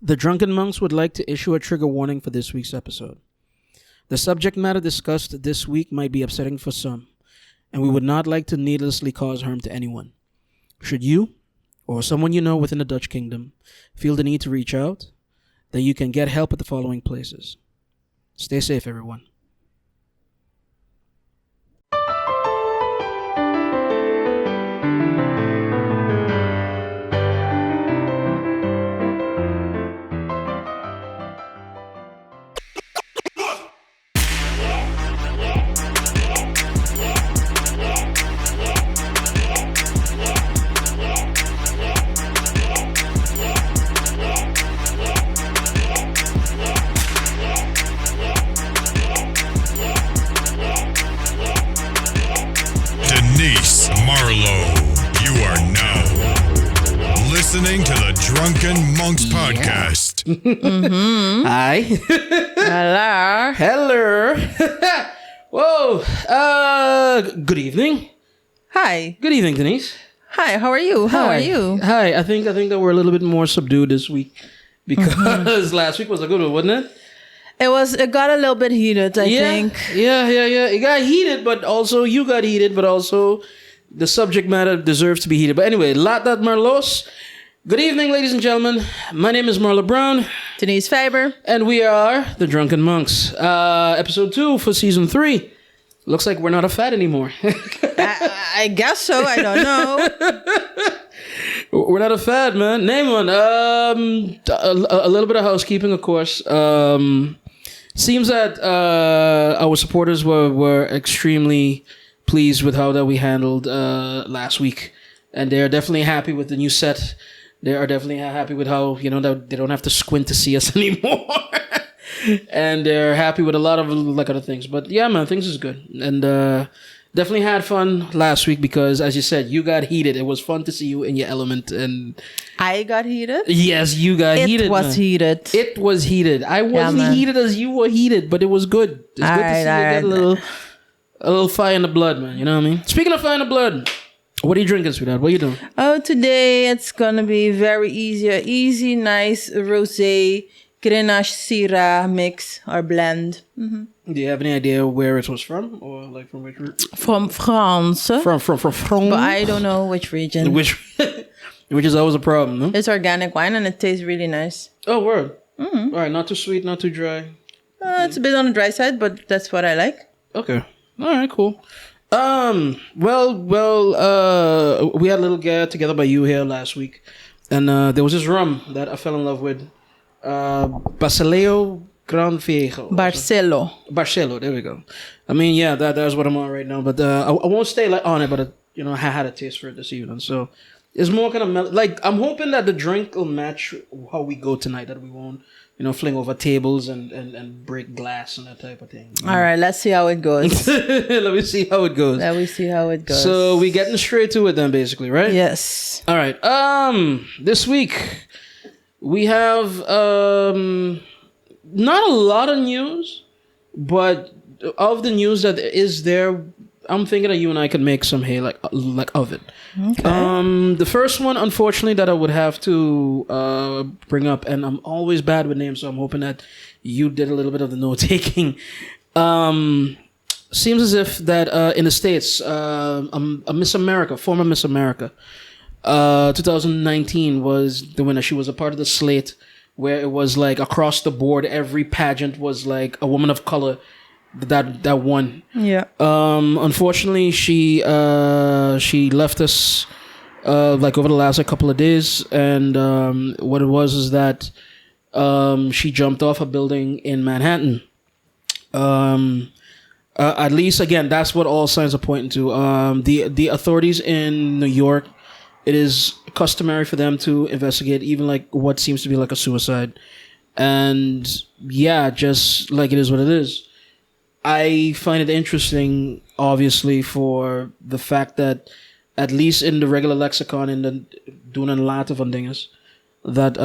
The Drunken Monks would like to issue a trigger warning for this week's episode. The subject matter discussed this week might be upsetting for some, and we would not like to needlessly cause harm to anyone. Should you, or someone you know within the Dutch Kingdom, feel the need to reach out, then you can get help at the following places. Stay safe, everyone. Listening to the Drunken Monks podcast. Mm-hmm. Hi. Hello. Hello. Whoa. Good evening. Hi. Good evening, Denise. Hi. How are you? How are you? Hi. I think that we're a little bit more subdued this week because last week was a good one, wasn't it? It got a little bit heated, I think. Yeah. It got heated, but also you got heated, but also the subject matter deserves to be heated. But anyway, laat dat maar los. Good evening, ladies and gentlemen. My name is Marla Brown. Denise Faber. And we are the Drunken Monks. Episode 2 for season 3. Looks like we're not a fad anymore. I guess so. I don't know. We're not a fad, man. Name one. A little bit of housekeeping, of course. Seems that our supporters were extremely pleased with how that we handled last week. And they're definitely happy with the new set. They are definitely happy with how, that they don't have to squint to see us anymore. And they're happy with a lot of other things. But yeah, man, things is good. And definitely had fun last week because, as you said, you got heated. It was fun to see you in your element. And I got heated? Yes, you got heated. It was man. heated. It was heated. I wasn't heated as you were heated, but it was good. It's good to see you get a little fire in the blood, man. You know what I mean? Speaking of fire in the blood, what are you drinking, sweetheart? What are you doing? Oh, today it's gonna be very easy, nice rosé Grenache Syrah mix or blend. Mm-hmm. Do you have any idea where it was from, or like from which? From France. From France. But I don't know which region. Which is always a problem, no? It's organic wine and it tastes really nice. Oh, word. Mm-hmm. All right, not too sweet, not too dry. It's a bit on the dry side, but that's what I like. Okay. All right, cool. We had a little get together by you here last week, and there was this rum that I fell in love with, Basileo Gran Viejo. Barcelo, there we go. I mean, yeah, that's what I'm on right now, but I won't stay on it, but I had a taste for it this evening, so it's more kind of I'm hoping that the drink will match how we go tonight, that we won't fling over tables and break glass and that type of thing. All right, let's see how it goes. Let me see how it goes. So we getting straight to it then, basically, right? Yes. All right. This week we have not a lot of news, but of the news that is there, I'm thinking that you and I can make some hay like of it. Okay. The first one, unfortunately, that I would have to bring up, and I'm always bad with names, so I'm hoping that you did a little bit of the note taking. Seems as if that in the States, a Miss America, former Miss America, 2019 was the winner. She was a part of the slate where it was like across the board, every pageant was like a woman of color that won. Yeah. Unfortunately, she left us over the last couple of days, and what it was is that she jumped off a building in Manhattan. At least, again, that's what all signs are pointing to. The authorities in New York, it is customary for them to investigate even like what seems to be like a suicide, and yeah, just like it is what it is. I find it interesting, obviously, for the fact that, at least in the regular lexicon, in the doen en laten van dinges, that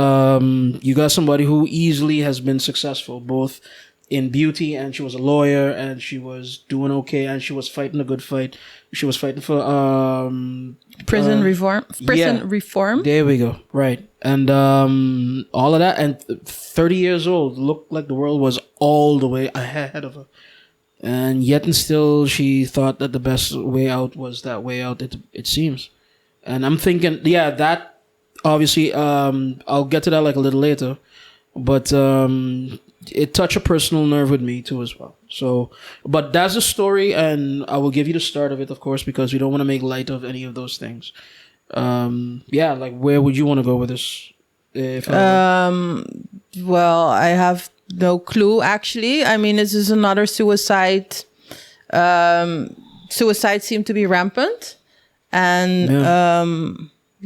you got somebody who easily has been successful, both in beauty, and she was a lawyer, and she was doing okay, and she was fighting a good fight. She was fighting for Prison reform. There we go. Right. And all of that, and 30 years old, looked like the world was all the way ahead of her. And yet and still, she thought that the best way out was that way out, it seems. And I'm thinking, that, obviously, I'll get to that like a little later. But it touched a personal nerve with me, too, as well. So, but that's the story, and I will give you the start of it, of course, because we don't want to make light of any of those things. Like, where would you want to go with this? Well, I have no clue, actually. I mean, this is another suicide. Suicide seemed to be rampant. And,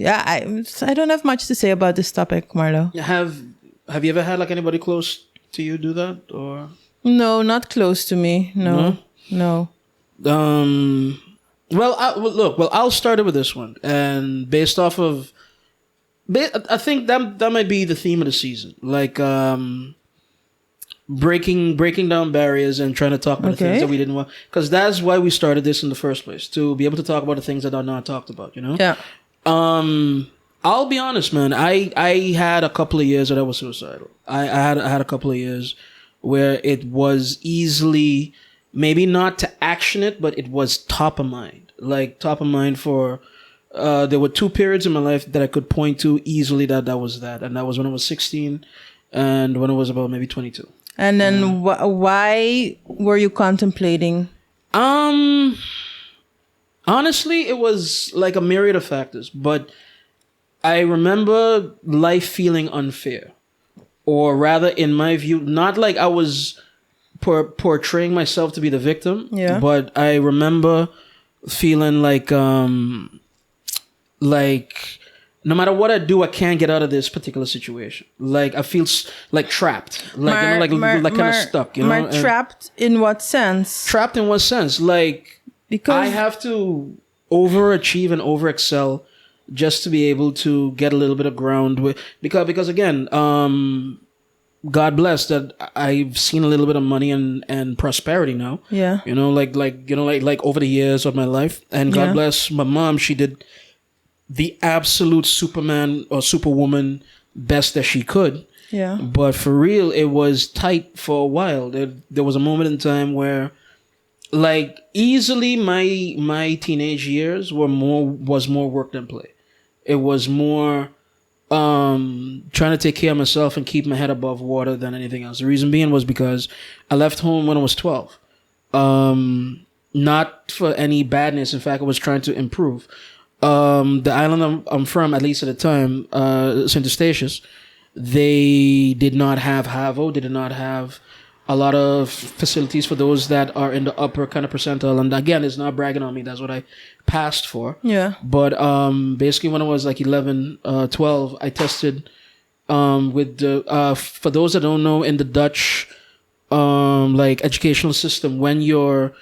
I don't have much to say about this topic, Marlo. Have you ever had, like, anybody close to you do that, or? No, not close to me. No. I'll start it with this one, and based off of, I think that might be the theme of the season, like breaking down barriers and trying to talk about the things that we didn't want, because that's why we started this in the first place, to be able to talk about the things that are not talked about. Yeah. I'll be honest, man. I had a couple of years that I was suicidal. I had a couple of years where it was easily, maybe not to action it, but it was top of mind. Like top of mind for, there were 2 periods in my life that I could point to easily that was that. And that was when I was 16 and when I was about maybe 22. And then why were you contemplating? Honestly, it was like a myriad of factors, but I remember life feeling unfair. Or rather, in my view, not like I was portraying myself to be the victim, but I remember feeling like no matter what I do, I can't get out of this particular situation. Like I feel like trapped, like kind of stuck. Trapped in what sense? Trapped in what sense? Like because I have to overachieve and overexcel just to be able to get a little bit of ground with, because again, God bless that I've seen a little bit of money and prosperity now. Yeah. Like over the years of my life. And God bless my mom, she did the absolute Superman or Superwoman best that she could. Yeah. But for real, it was tight for a while. There was a moment in time where, like, easily my teenage years was more work than play. It was more trying to take care of myself and keep my head above water than anything else. The reason being was because I left home when I was 12. Not for any badness. In fact, I was trying to improve. The island I'm from, at least at the time, Sint Eustatius, they did not have HAVO. They did not have a lot of facilities for those that are in the upper kind of percentile. And again, it's not bragging on me. That's what I passed for. Yeah. But basically when I was like 11, 12, I tested with the, for those that don't know, in the Dutch like educational system, when you're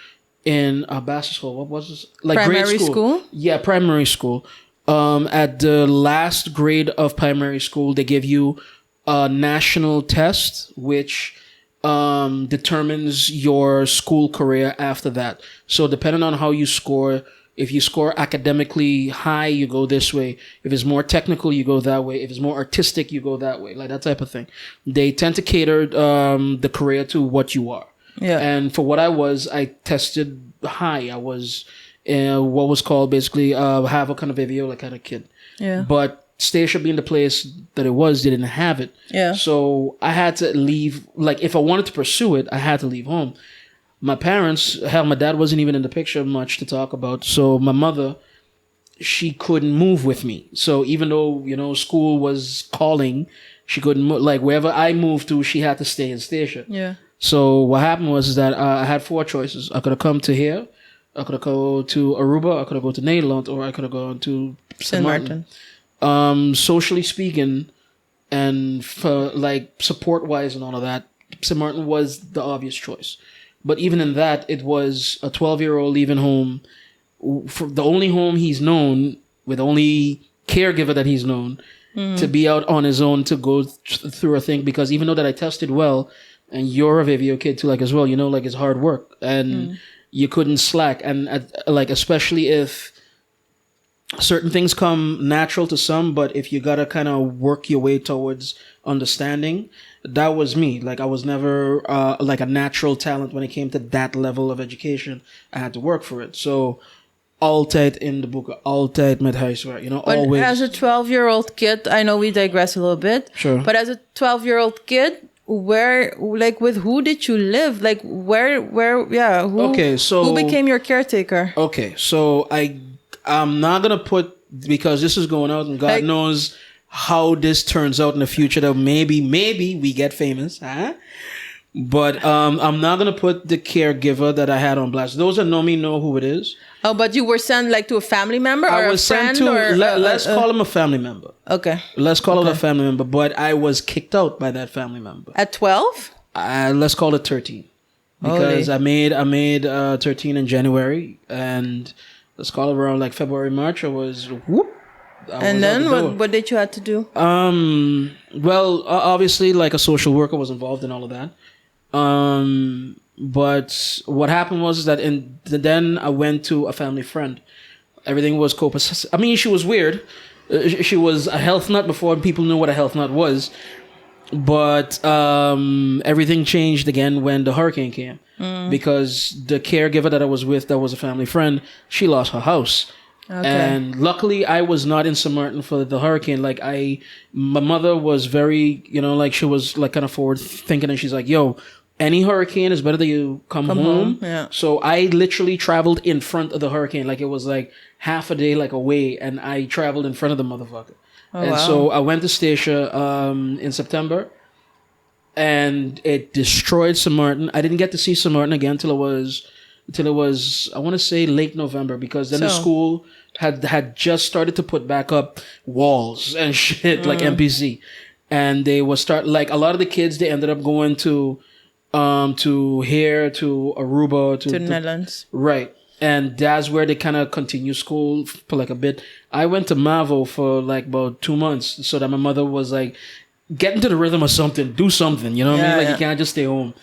in a basic school, what was this? Like primary grade school? Yeah, primary school. At the last grade of primary school, they give you a national test, which determines your school career after that. So depending on how you score, if you score academically high, you go this way. If it's more technical, you go that way. If it's more artistic, you go that way. Like that type of thing. They tend to cater the career to what you are. Yeah. And for what I tested high. I was what was called basically have a kind of aviola kind of kid. Yeah. But Stacia being the place that it was, they didn't have it. Yeah. So I had to leave. Like if I wanted to pursue it, I had to leave home. My parents, hell, my dad wasn't even in the picture much to talk about. So my mother, she couldn't move with me. So even though, school was calling, she couldn't move. Like wherever I moved to, she had to stay in Stacia. Yeah. So what happened was that I had 4 choices. I could have come to here, I could have gone to Aruba, I could have gone to Nederland, or I could have gone to Sint Maarten. Socially speaking, and for like support-wise and all of that, Sint Maarten was the obvious choice. But even in that, it was a 12-year-old leaving home, for the only home he's known, with the only caregiver that he's known, to be out on his own to go through a thing. Because even though that I tested well, and you're a VVO kid too, like as well. You know, like it's hard work, and you couldn't slack, and like especially if certain things come natural to some, but if you gotta kind of work your way towards understanding, that was me. Like I was never like a natural talent when it came to that level of education. I had to work for it. So altijd in de boeken, altijd met huiswerk, you know, But always. as a 12-year-old kid, I know we digress a little bit. Sure. But as a 12-year-old kid, with who did you live? Like who became your caretaker? Okay, so I'm not gonna put, because this is going out and God knows how this turns out in the future, that maybe we get famous, huh? But I'm not gonna put the caregiver that I had on blast. Those that know me know who it is. Oh, but you were sent like to a family member or I was a friend sent to, or let's call him a family member. Okay. Let's call it a family member, but I was kicked out by that family member. At 12? Let's call it 13. Because I made 13 in January, and let's call it around like February, March, I was whoop. And then what did you have to do? Well, obviously like a social worker was involved in all of that. But what happened was that then I went to a family friend. Everything was copacetic. I mean, she was weird. She was a health nut before people knew what a health nut was. But everything changed again when the hurricane came. Because the caregiver that I was with, that was a family friend, she lost her house. Okay. And luckily I was not in Sint Maarten for the hurricane. Like my mother was very, you know, like she was like kind of forward thinking, and she's like, yo, any hurricane is better that you come home. Yeah. So I literally traveled in front of the hurricane. Like it was like half a day like away, and I traveled in front of the motherfucker. So I went to Statia in September, and it destroyed Sint Maarten. I didn't get to see Sint Maarten again till it was I want to say late November, because then the school had just started to put back up walls and shit like MPC, and they was like a lot of the kids, they ended up going to Aruba, to the Netherlands, right? And that's where they kind of continue school for like a bit. I went to Mavo for like about 2 months, so that my mother was like, get into the rhythm of something, do something, you know what I mean? Like you can't just stay home.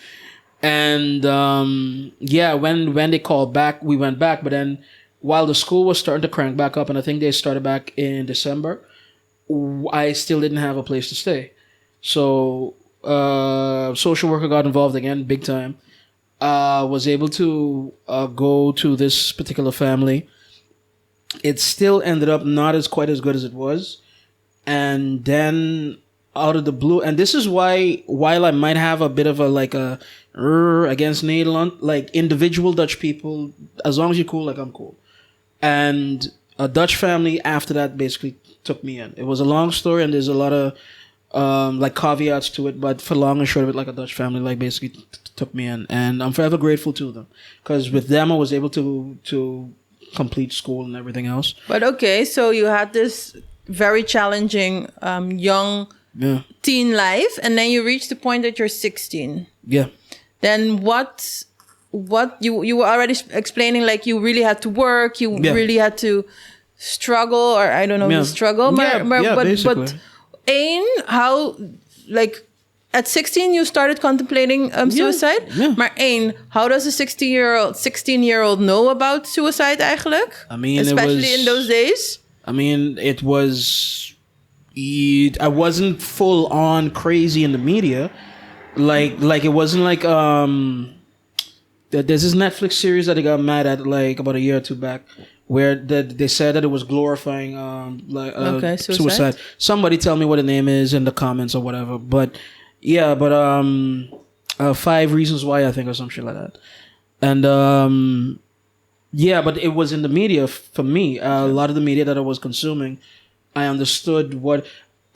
And when they called back, we went back. But then while the school was starting to crank back up, and I think they started back in December, I still didn't have a place to stay. So social worker got involved again, big time. Was able to go to this particular family. It still ended up not quite as good as it was. And then out of the blue, and this is why, while I might have a bit of a like a against Nederland, like individual Dutch people, as long as you're cool, like I'm cool. And a Dutch family after that basically took me in. It was a long story, and there's a lot of like caveats to it, but for long and short of it, like a Dutch family like basically took me in, and I'm forever grateful to them, because with them I was able to complete school and everything else. But okay, so you had this very challenging young teen life, and then you reached the point that you're 16. Yeah. Then what you were already explaining, like you really had to work, you really had to struggle, or I don't know if you struggle, but how, like at 16 you started contemplating suicide. Maar how does a 16-year-old know about suicide eigenlijk? I mean, especially in those days. I mean, I wasn't full on crazy in the media. Like it wasn't like there's this Netflix series that I got mad at like about a year or two back, where they said that it was glorifying suicide. Somebody tell me what the name is in the comments or whatever. But 5 Reasons Why, I think, or some shit like that. And but it was in the media for me. A lot of the media that I was consuming, I understood what.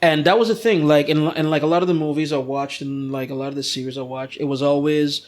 And that was the thing, like in like a lot of the movies I watched and like a lot of the series I watched, it was always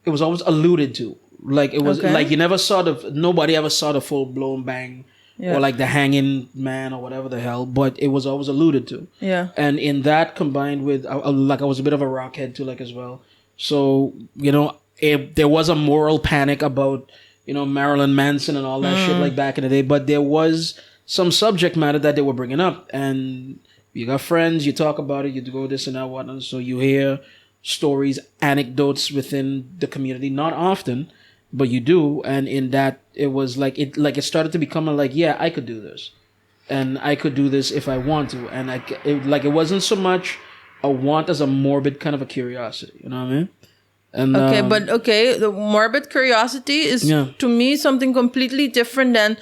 alluded to. Like it was like you never saw nobody ever saw the full blown bang or like the hanging man or whatever the hell, but it was always alluded to. Yeah. And in that, combined with like I was a bit of a rockhead too, like as well. So there was a moral panic about Marilyn Manson and all that shit like back in the day, but there was some subject matter that they were bringing up, and you got friends, you talk about it, you go this and that, whatnot. So you hear stories, anecdotes within the community. Not often, but you do. And in that, it was like it started to become like, yeah, I could do this, and I could do this if I want to. And it wasn't so much a want as a morbid kind of a curiosity. You know what I mean? And, the morbid curiosity is to me something completely different than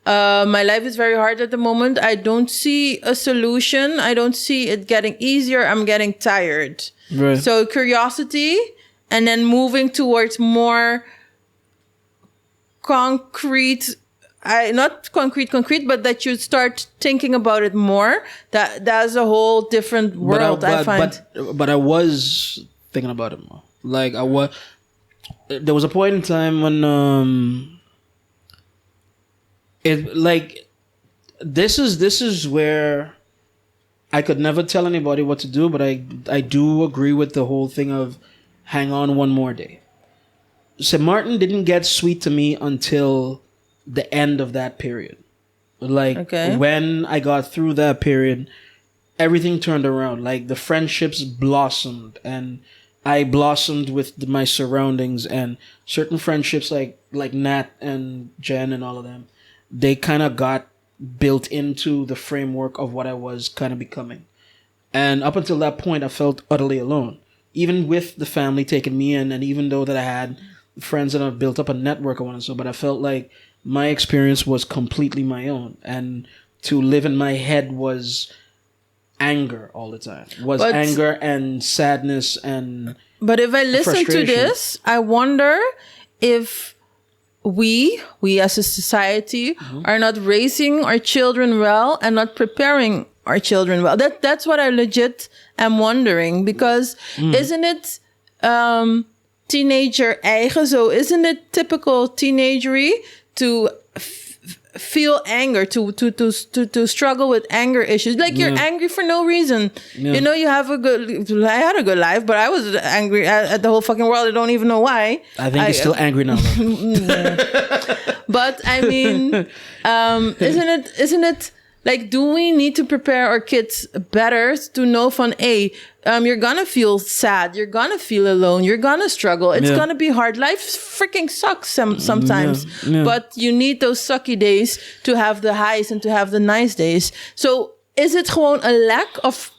my life is very hard at the moment. I don't see a solution. I don't see it getting easier. I'm getting tired. Right. So curiosity, and then moving towards more concrete. Not concrete, but that you start thinking about it more. That's a whole different world. I find. But I was thinking about it more. Like there was a point in time when this is where I could never tell anybody what to do, but I do agree with the whole thing of hang on one more day. St. Maarten didn't get sweet to me until the end of that period. When I got through that period, everything turned around. Like the friendships blossomed, and I blossomed with my surroundings, and certain friendships like Nat and Jen and all of them, they kind of got built into the framework of what I was kind of becoming. And up until that point, I felt utterly alone, even with the family taking me in, and even though that I had friends that I've built up a network of one and so, but I felt like my experience was completely my own, and to live in my head was anger all the time. Anger and sadness and But if I listen to this, I wonder if we as a society are not raising our children well and not preparing our children well. That's what I legit am wondering, because isn't it teenager eigen? So isn't it typical teenagery to feel anger, to struggle with anger issues? Like you're angry for no reason. You know, I had a good life, but I was angry at the whole fucking world. I don't even know why. I think you're still angry now. But I mean, isn't it like, do we need to prepare our kids better to know from you're gonna feel sad, you're gonna feel alone, you're gonna struggle, it's gonna be hard. Life freaking sucks sometimes. But you need those sucky days to have the highs and to have the nice days. So is it gewoon a lack of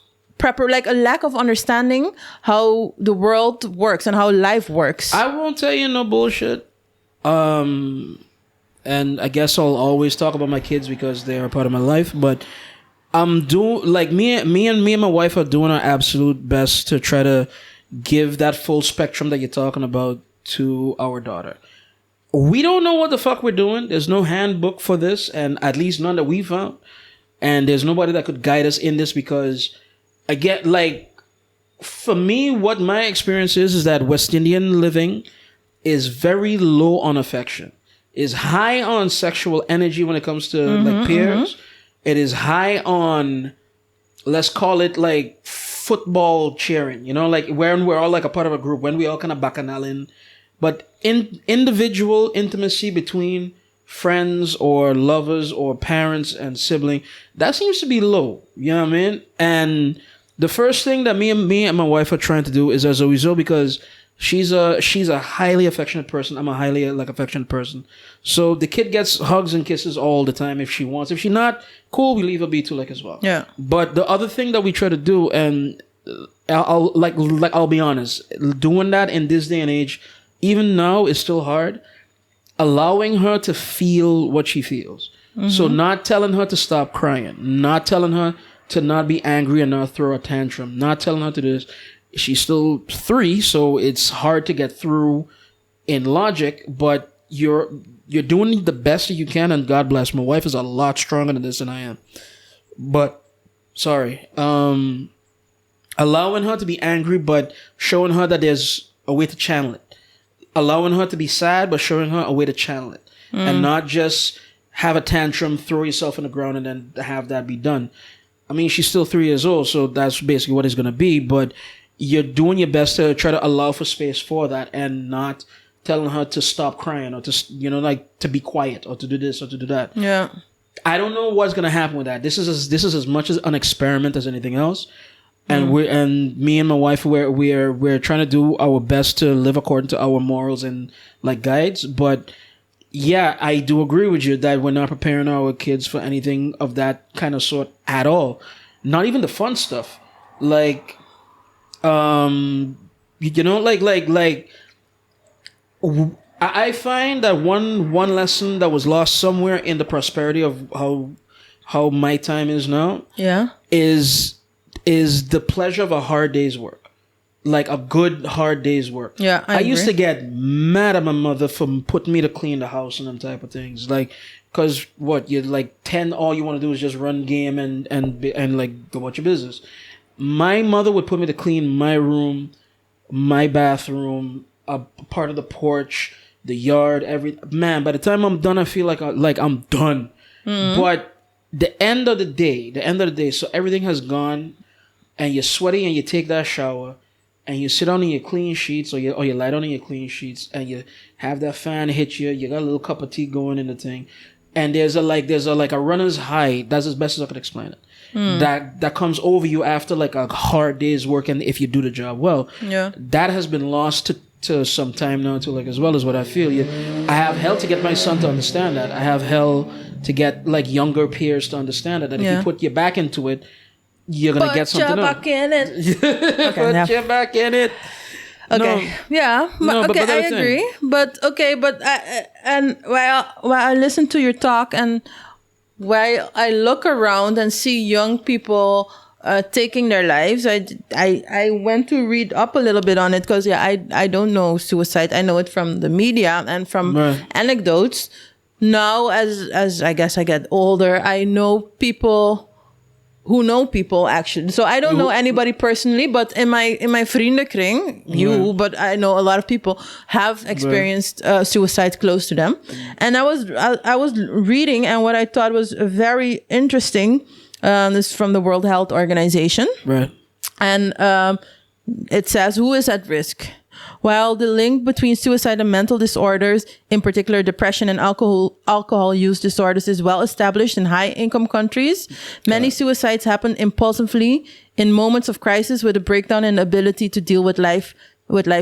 a lack of understanding how the world works and how life works? I won't tell you no bullshit. And I guess I'll always talk about my kids because they are part of my life. But I'm doing, like, me and my wife are doing our absolute best to try to give that full spectrum that you're talking about to our daughter. We don't know what the fuck we're doing. There's no handbook for this, and at least none that we found. And there's nobody that could guide us in this, because I get, like, for me, what my experience is that West Indian living is very low on affection. Is high on sexual energy when it comes to like peers. It is high on, let's call it like football cheering, you know, like when we're all like a part of a group, when we all kind of bacchanal. But in individual intimacy between friends or lovers or parents and sibling, that seems to be low. You know what I mean? And the first thing that me and my wife are trying to do is as a result, because she's a highly affectionate person. I'm a highly affectionate person. So the kid gets hugs and kisses all the time if she wants. If she's not, cool, we leave her be too as well. Yeah. But the other thing that we try to do, and I'll be honest, doing that in this day and age, even now, is still hard. Allowing her to feel what she feels. So not telling her to stop crying, not telling her to not be angry and not throw a tantrum, not telling her to do this. She's still 3, so it's hard to get through in logic, but you're doing the best that you can, and God bless. My wife is a lot stronger than this than I am. But, sorry. Allowing her to be angry, but showing her that there's a way to channel it. Allowing her to be sad, but showing her a way to channel it. And not just have a tantrum, throw yourself on the ground, and then have that be done. I mean, she's still 3 years old, so that's basically what it's going to be, but you're doing your best to try to allow for space for that, and not telling her to stop crying or to, you know, like to be quiet or to do this or to do that. Yeah. I don't know what's going to happen with that. This is as much as an experiment as anything else. And me and my wife, we're trying to do our best to live according to our morals and like guides. But yeah, I do agree with you that we're not preparing our kids for anything of that kind of sort at all. Not even the fun stuff. Like, I find that one lesson that was lost somewhere in the prosperity of how my time is now. Yeah. Is the pleasure of a hard day's work. Like a good hard day's work. Yeah, I agree. Used to get mad at my mother for putting me to clean the house and them type of things. Like, cause you're like 10, all you want to do is just run game and like go about your business. My mother would put me to clean my room, my bathroom, a part of the porch, the yard, man, by the time I'm done, I feel like I'm done. But the end of the day, so everything has gone, and you're sweaty, and you take that shower, and you sit down in your clean sheets, or you lie down in your clean sheets, and you have that fan hit you. You got a little cup of tea going in the thing, and there's a runner's high. That's as best as I could explain it. That comes over you after like a hard day's work, and if you do the job well, that has been lost to some time now too. Like as well as what I feel, I have hell to get my son to understand that. I have hell to get like younger peers to understand that. If you put your back into it, you're gonna get something up. Put your back in it. Put your back in it. Okay. But I agree. But while I listen to your talk and while I look around and see young people taking their lives, I went to read up a little bit on it because I don't know suicide. I know it from the media and from anecdotes. Now, as I guess I get older, I know people who know people actually. So I don't know anybody personally, but in my vriendenkring, but I know a lot of people have experienced suicide close to them. And I was reading, and what I thought was very interesting. This is from the World Health Organization, right? And it says who is at risk. While the link between suicide and mental disorders, in particular depression and alcohol use disorders, is well established in high-income countries, many suicides happen impulsively in moments of crisis with a breakdown in ability to deal with life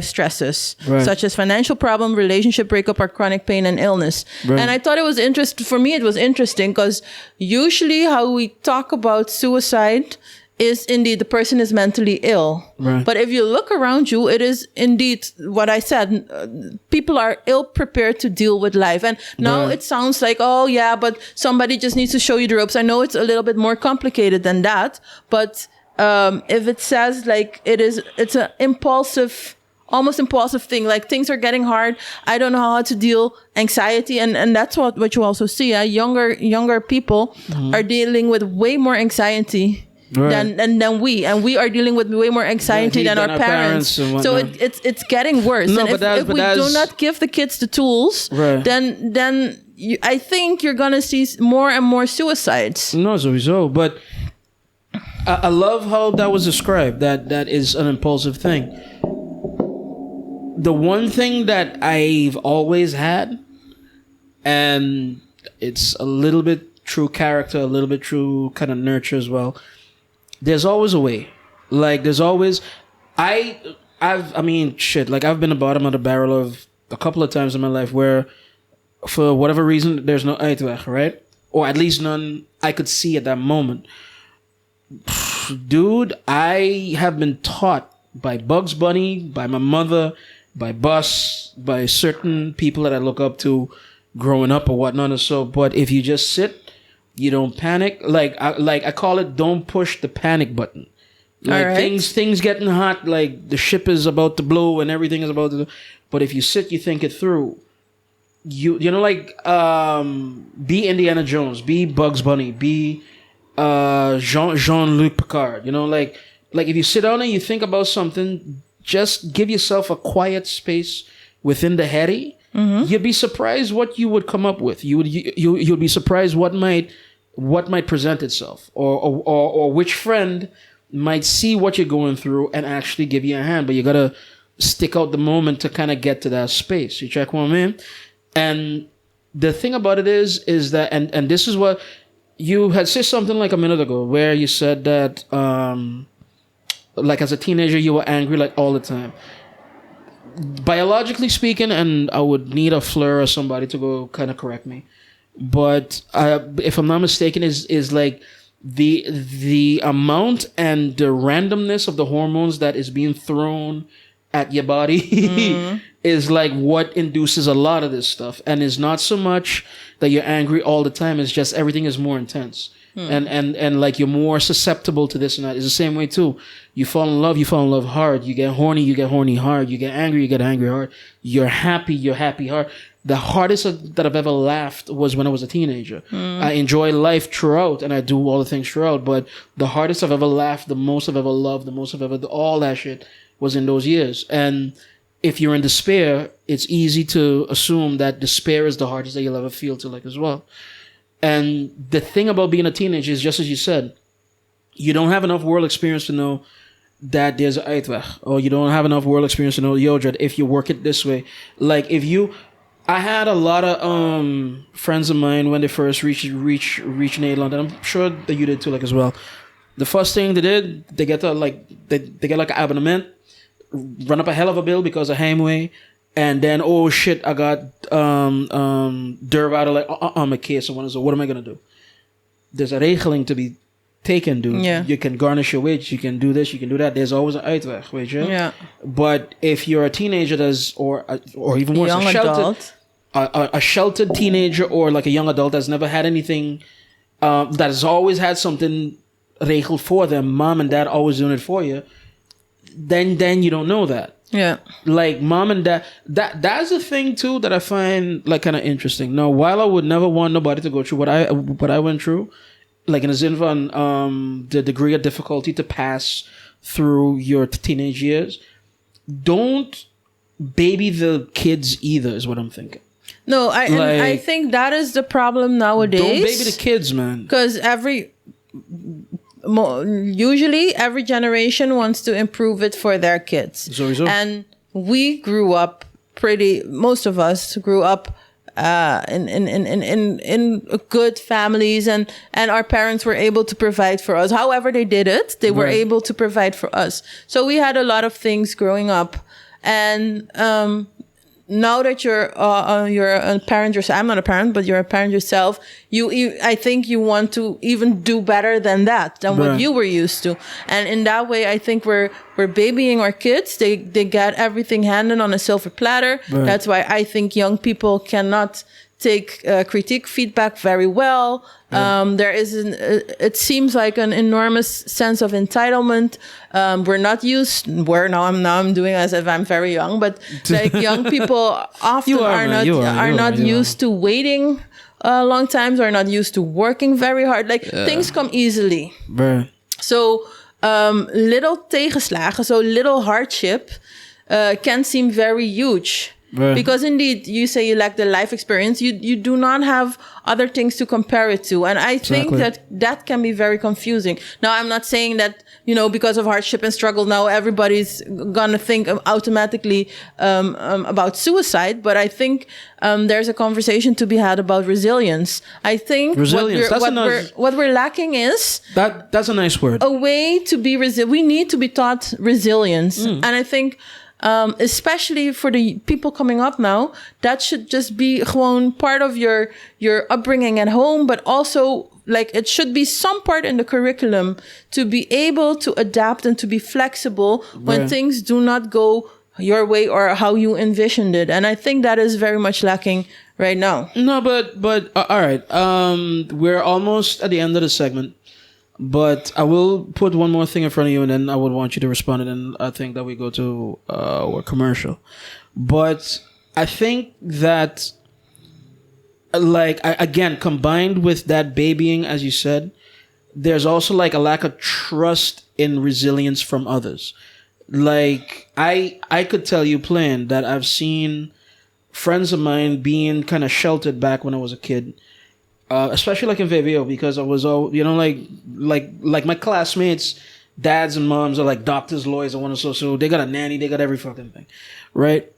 stresses, such as financial problem, relationship breakup, or chronic pain and illness. And I thought it was interesting. For me, it was interesting because usually how we talk about suicide is indeed the person is mentally ill. But if you look around you, it is indeed what I said. People are ill prepared to deal with life. And now it sounds like, oh yeah, but somebody just needs to show you the ropes. I know it's a little bit more complicated than that. But if it says like it's an impulsive, almost impulsive thing, like things are getting hard, I don't know how to deal, anxiety, and that's what you also see. Younger people are dealing with way more anxiety than we, and we are dealing with way more anxiety than our parents. So it's getting worse. No, and if we do not give the kids the tools, then I think you're gonna see more and more suicides. No, so but I love how that was described. That is an impulsive thing. The one thing that I've always had, and it's a little bit true character, a little bit true kind of nurture as well. There's always a way. Like there's always, I've been the bottom of the barrel of a couple of times in my life where, for whatever reason, there's no uitweg, right? Or at least none I could see at that moment. Dude, I have been taught by Bugs Bunny, by my mother, by Bus, by certain people that I look up to growing up or whatnot. So, but if you just sit, you don't panic. I call it, don't push the panic button. Like things getting hot, like the ship is about to blow and everything is about to. But if you sit, you think it through. You know, like be Indiana Jones, be Bugs Bunny, be Jean-Luc Picard. You know, like if you sit down and you think about something, just give yourself a quiet space within the heady. You'd be surprised what you would come up with. You'd be surprised what might present itself, or which friend might see what you're going through and actually give you a hand. But you gotta stick out the moment to kind of get to that space. You check what I mean? And the thing about it is that, and this is what you had said something like a minute ago, where you said that like as a teenager, you were angry like all the time. Biologically speaking, and I would need a Fleur or somebody to go kind of correct me, but if I'm not mistaken, is like the amount and the randomness of the hormones that is being thrown at your body is like what induces a lot of this stuff, and it's not so much that you're angry all the time. It's just everything is more intense. And like you're more susceptible to this and that. It's the same way too. You fall in love hard. You get horny hard. You get angry hard. You're happy hard. The hardest that I've ever laughed was when I was a teenager. I enjoy life throughout, and I do all the things throughout, but the hardest I've ever laughed, the most I've ever loved, the most I've ever, all that shit was in those years. And if you're in despair, it's easy to assume that despair is the hardest that you'll ever feel to like as well. And the thing about being a teenager is, just as you said, you don't have enough world experience to know that there's an uitweg. Or you don't have enough world experience to know, yo, Jed, if you work it this way. Like, I had a lot of friends of mine when they first reached Nederland, and I'm sure that you did too, like as well. The first thing they did, they get they get like an abonnement, run up a hell of a bill because of heimwee. And then, oh shit, I got durf out of like on my case. So what am I gonna do? There's a regeling to be taken, dude. Yeah. You can garnish your wage. You can do this. You can do that. There's always an uitweg, weet je? Yeah. But if you're a teenager, or even worse, a sheltered teenager, or like a young adult that's never had anything, that has always had something regeled for them, mom and dad always doing it for you, then you don't know that. Yeah. Like mom and dad, that's the thing too that I find like kind of interesting. Now, while I would never want nobody to go through what I went through, like in a zin van the degree of difficulty to pass through your teenage years, don't baby the kids either, is what I'm thinking. No, I think that is the problem nowadays. Don't baby the kids, man. Because usually every generation wants to improve it for their kids. Sowieso. And we grew up most of us grew up in good families, and our parents were able to provide for us. However they did it, they were able to provide for us. So we had a lot of things growing up. And now that you're a parent yourself, I'm not a parent, but you're a parent yourself, I think you want to even do better than what you were used to. And in that way, I think we're babying our kids. They get everything handed on a silver platter. Right. That's why I think young people cannot take critique feedback very well. There is it seems like an enormous sense of entitlement. We're not used. Now I'm doing as if I'm very young, but like young people often are not used to waiting long times, are not used to working very hard. Like things come easily. Right. So little tegenslagen, so little hardship, can seem very huge. Right. Because indeed, you say you lack the life experience. You do not have other things to compare it to. And I think that can be very confusing. Now, I'm not saying that, because of hardship and struggle, now everybody's going to think automatically about suicide. But I think there's a conversation to be had about resilience. I think what we're lacking is... That's a nice word. A way to be resilient. We need to be taught resilience. And I think... especially for the people coming up now, that should just be gewoon part of your upbringing at home, but also like it should be some part in the curriculum to be able to adapt and to be flexible when things do not go your way or how you envisioned it. And I think that is very much lacking right now. No, but all right. We're almost at the end of the segment. But I will put one more thing in front of you, and then I would want you to respond, and then I think that we go to our commercial. But I think that, again, combined with that babying, as you said, there's also like a lack of trust in resilience from others. Like, I could tell you plain that I've seen friends of mine being kind of sheltered back when I was a kid. Especially like in VWO, because I was all, like my classmates, dads and moms are like doctors, lawyers, and so they got a nanny, they got every fucking thing, right?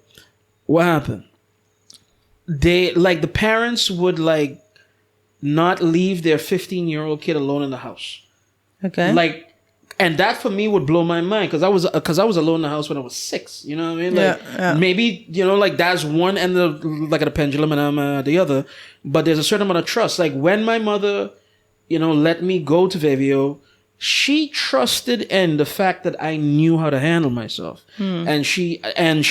What happened? The parents would not leave their 15-year-old kid alone in the house. Okay. Like And that for me would blow my mind because I was alone in the house when I was 6. You know what I mean? Like maybe like that's one end of like a pendulum and I'm the other. But there's a certain amount of trust. Like when my mother, let me go to VVO, she trusted in the fact that I knew how to handle myself, and she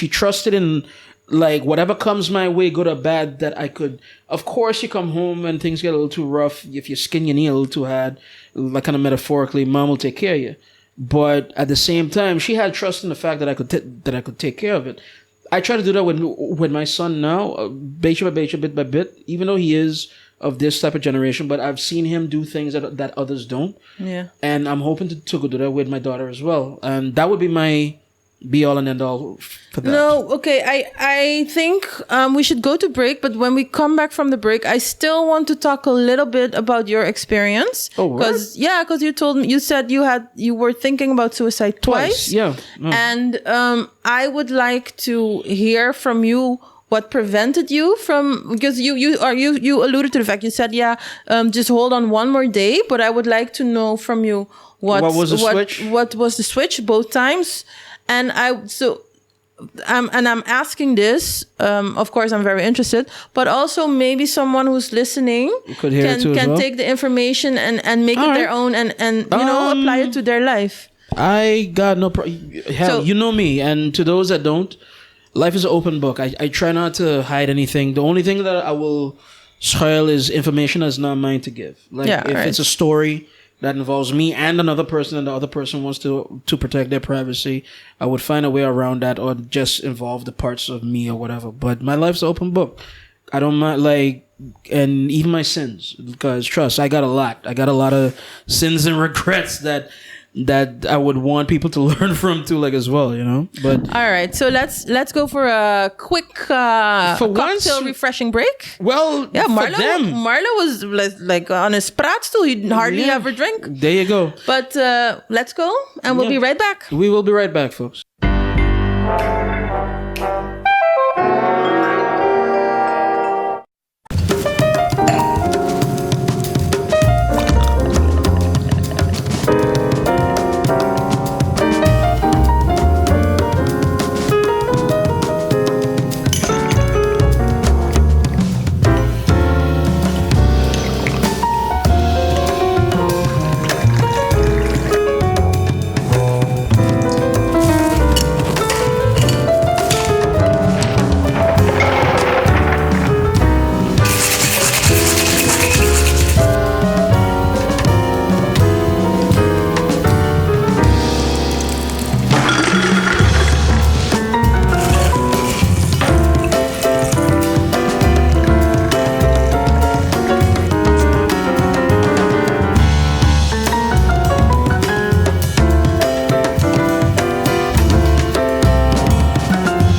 trusted in like whatever comes my way, good or bad, that I could. Of course, you come home and things get a little too rough. If you skin your knee a little too hard, like kind of metaphorically, mom will take care of you. But at the same time, she had trust in the fact that I could take care of it. I try to do that with my son now, bit by bit, even though he is of this type of generation. But I've seen him do things that others don't. Yeah. And I'm hoping to do that with my daughter as well. And that would be my be all and end all for that. No, okay. I think we should go to break, but when we come back from the break, I still want to talk a little bit about your experience. Oh, because you said you were thinking about suicide twice. Yeah. No. And I would like to hear from you what prevented you from, because you alluded to the fact, you said just hold on one more day, but I would like to know from you what was the switch? What was the switch both times? And I'm asking this. Of course, I'm very interested, but also maybe someone who's listening can take the information and make it their own and apply it to their life. I got no problem. Hell, you know me, and to those that don't, life is an open book. I try not to hide anything. The only thing that I will schuil is information that's not mine to give. Like if it's a story that involves me and another person, and the other person wants to protect their privacy, I would find a way around that, or just involve the parts of me or whatever. But my life's an open book. I don't mind, and even my sins, because trust, I got a lot. I got a lot of sins and regrets that I would want people to learn from too, as well, But all right, so let's go for a quick cocktail refreshing break. Well, yeah, Marlo was like on his praatstoel. He hardly ever drink. There you go. But let's go, and we'll be right back. We will be right back, folks.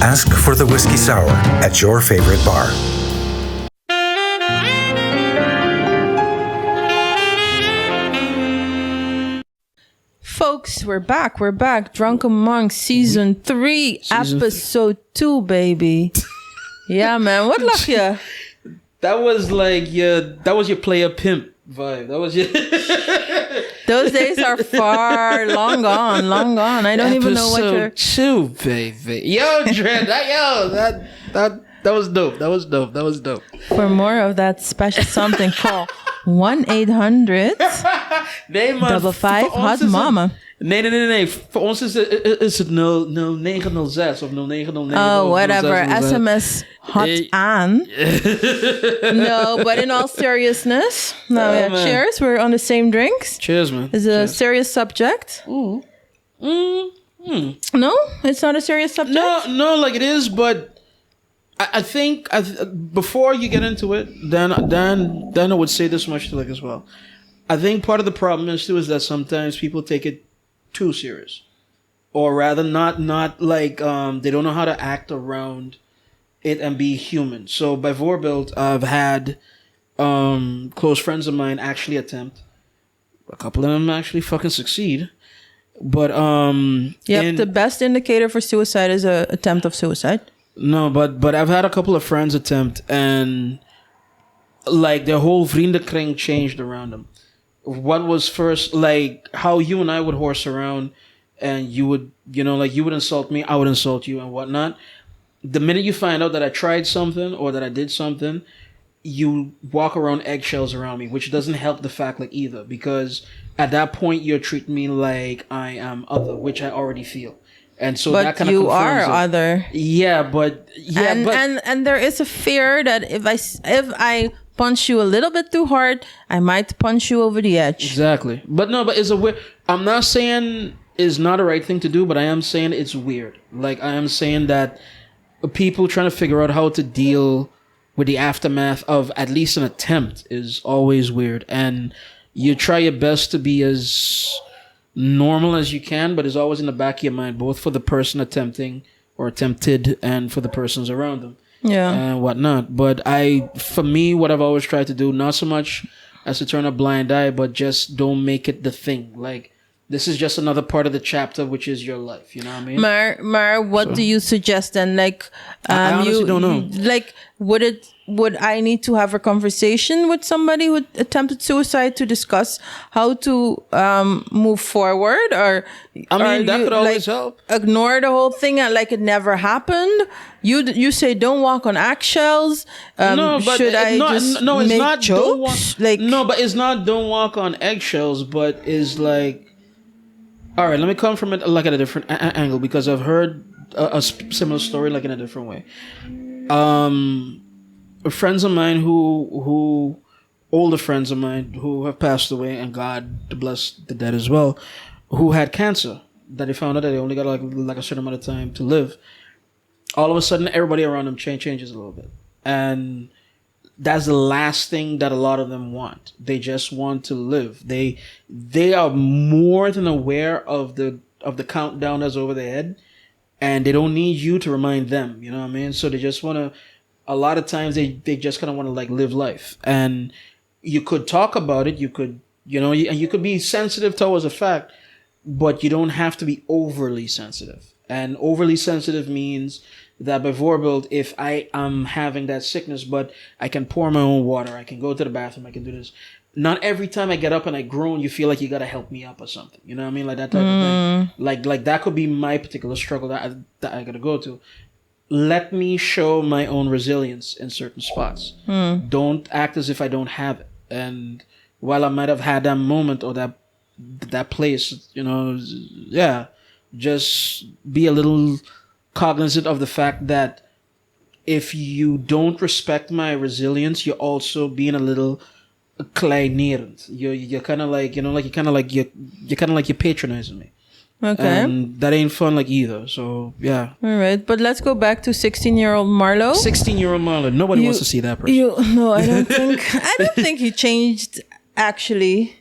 Ask for the Whiskey Sour at your favorite bar. Folks, we're back. Drunken Monks Season 3, Episode 2, baby. Yeah, man. What lach je? That was your player pimp vibe. That was your... Those days are long gone. I don't even know what you're... Episode 2, baby. Yo, Dred, that was dope. That was dope. For more of that special something, call 1-800-55 Hot Mama. Nee. Voor ons is het 0906 of 0909. Oh, whatever. SMS hot aan. No, but in all seriousness. Cheers. We're on the same drinks. Cheers, man. It's a serious subject. No? It's not a serious subject? No, it is, but I think before you get into it, then I would say this much to as well. I think part of the problem is that sometimes people take it too serious, or rather not they don't know how to act around it and be human. So by voorbeeld, I've had close friends of mine actually attempt. A couple of them actually fucking succeed. But the best indicator for suicide is an attempt of suicide. No, but I've had a couple of friends attempt, and their whole vriendenkring changed around them. what was first, like how you and I would horse around, and you would, like you would insult me, I would insult you and whatnot. The minute you find out that I tried something or that I did something, you walk around eggshells around me, which doesn't help the fact like either, because at that point you're treating me like I am other, which I already feel. And so that kind of you are other. And there is a fear that if I punch you a little bit too hard, I might punch you over the edge. Exactly. But it's a weird. I'm not saying it's not a right thing to do, but I am saying it's weird. Like, I am saying that people trying to figure out how to deal with the aftermath of at least an attempt is always weird. And you try your best to be as normal as you can, but it's always in the back of your mind, both for the person attempting or attempted and for the persons around them. Yeah. And whatnot. But for me, what I've always tried to do, not so much as to turn a blind eye, but just don't make it the thing. Like, this is just another part of the chapter, which is your life. You know what I mean? Mar, what do you suggest then? Like, I honestly don't know. Like, would I need to have a conversation with somebody who attempted suicide to discuss how to move forward, or that could always help. Ignore the whole thing and like it never happened? You say don't walk on eggshells. Should I just make jokes? But it's not don't walk on eggshells, but is like, all right, let me come from it like at a different angle, because I've heard a similar story like in a different way. Friends of mine who older friends of mine who have passed away, and God bless the dead as well, who had cancer, that they found out that they only got like a certain amount of time to live. All of a sudden, everybody around them changes a little bit, and that's the last thing that a lot of them want. They just want to live. They are more than aware of the countdown that's over their head, and they don't need you to remind them. You know what I mean? So they just want to. A lot of times they just kind of want to like live life, and you could talk about it. You could, you could be sensitive towards a fact, but you don't have to be overly sensitive. And overly sensitive means that by Voorbeeld, if I am having that sickness, but I can pour my own water, I can go to the bathroom, I can do this. Not every time I get up and I groan, you feel like you got to help me up or something. You know what I mean? Like that type of thing. Like that could be my particular struggle that I got to go to. Let me show my own resilience in certain spots. Don't act as if I don't have it. And while I might have had that moment or that place, just be a little cognizant of the fact that if you don't respect my resilience, you're also being a little kleinerend. You're kind of like, you're patronizing me. Okay. And that ain't fun like either. So, yeah. All right. But let's go back to 16-year-old Marlo. 16-year-old Marlo. Nobody wants to see that person. No, I don't think he changed, actually.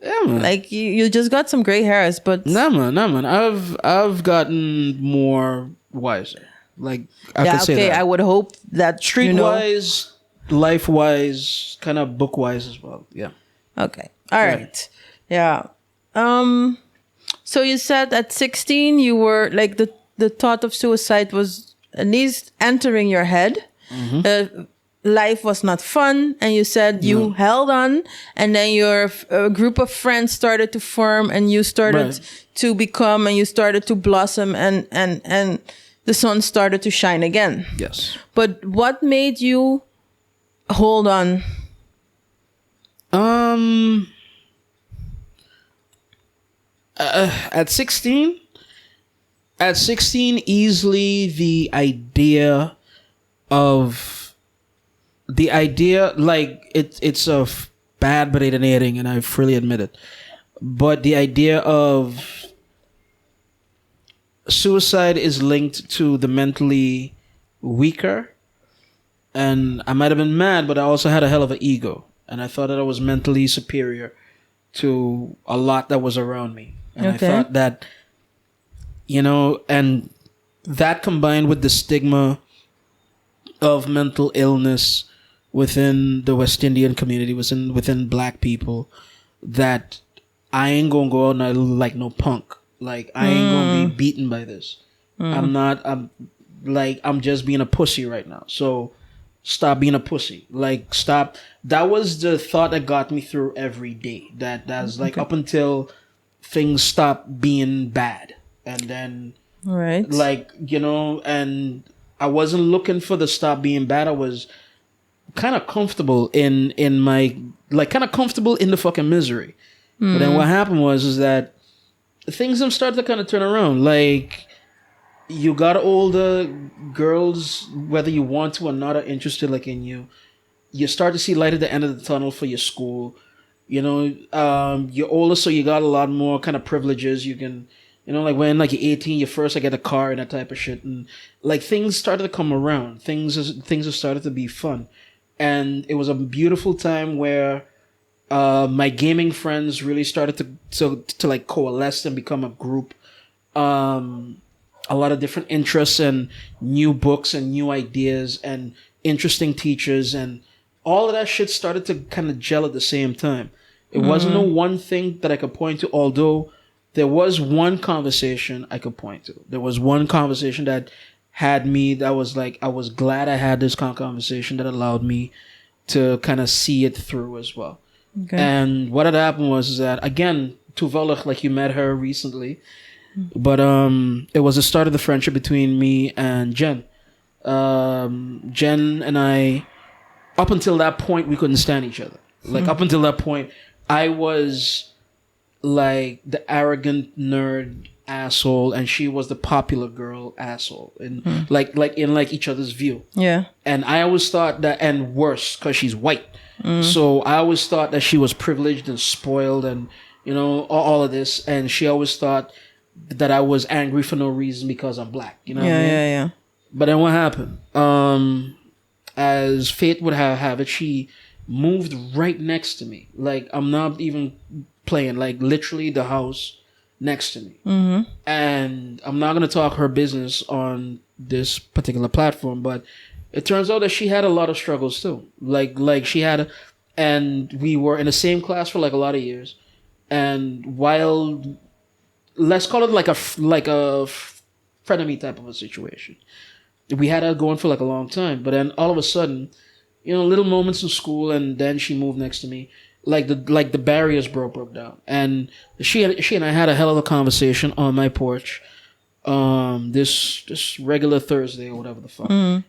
Yeah, man. Like, you just got some gray hairs, but... Nah, man. I've gotten more wiser. Like, I could say that. I would hope that, Street-wise, life-wise, kind of book-wise as well. Yeah. Okay. All right. Yeah. So you said at 16 you were like the thought of suicide was at least entering your head. Mm-hmm. Life was not fun, and you said you held on, and then your group of friends started to form, and you started to become, and you started to blossom, and the sun started to shine again. Yes. But what made you hold on? At 16, easily the idea like it's a bad beredenering, and I freely admit it, but the idea of suicide is linked to the mentally weaker, and I might have been mad, but I also had a hell of an ego, and I thought that I was mentally superior to a lot that was around me. And I thought that, and that combined with the stigma of mental illness within the West Indian community, within Black people, that I ain't gonna go out and like no punk. Like, I ain't gonna be beaten by this. I'm just being a pussy right now. So stop being a pussy. Like, stop. That was the thought that got me through every day. That's like up until things stopped being bad. And then, right, like, you know, and I wasn't looking for the stop being bad. I was kind of comfortable in my, like, kind of comfortable in the fucking misery. But then what happened is that things have started to kind of turn around. Like, you got older, girls, whether you want to or not, are interested, like, in you. You start to see light at the end of the tunnel for your school. You know, you're older, so you got a lot more kind of privileges. You can, you know, like, when, like, you're 18, you first, like, get a car and that type of shit. And, like, things started to come around. Things have started to be fun. And it was a beautiful time where my gaming friends really started to like coalesce and become a group. A lot of different interests and new books and new ideas and interesting teachers, and all of that shit started to kind of gel at the same time. It wasn't no one thing that I could point to, although there was one conversation I could point to. There was one conversation that had me, that was like, I was glad I had this conversation that allowed me to kind of see it through as well. Okay. And what had happened was that, again, toevallig, like, you met her recently, but it was the start of the friendship between me and Jen. Jen and I, up until that point, we couldn't stand each other. Like, up until that point, I was like the arrogant nerd asshole, and she was the popular girl asshole, and like in like each other's view. Yeah. And I always thought that, and worse, because she's white. So I always thought that she was privileged and spoiled, and, you know, all of this. And she always thought that I was angry for no reason because I'm black. You know what I mean? Yeah. But then what happened? As fate would have it, she moved right next to me. Like, I'm not even playing. Like, literally the house next to me. And I'm not going to talk her business on this particular platform, but it turns out that she had a lot of struggles too. Like she had, and we were in the same class for like a lot of years. And while, let's call it like a frenemy type of a situation, we had her going for like a long time. But then all of a sudden, you know, little moments in school, and then she moved next to me. Like the barriers broke down, and she and I had a hell of a conversation on my porch, this regular Thursday or whatever the fuck.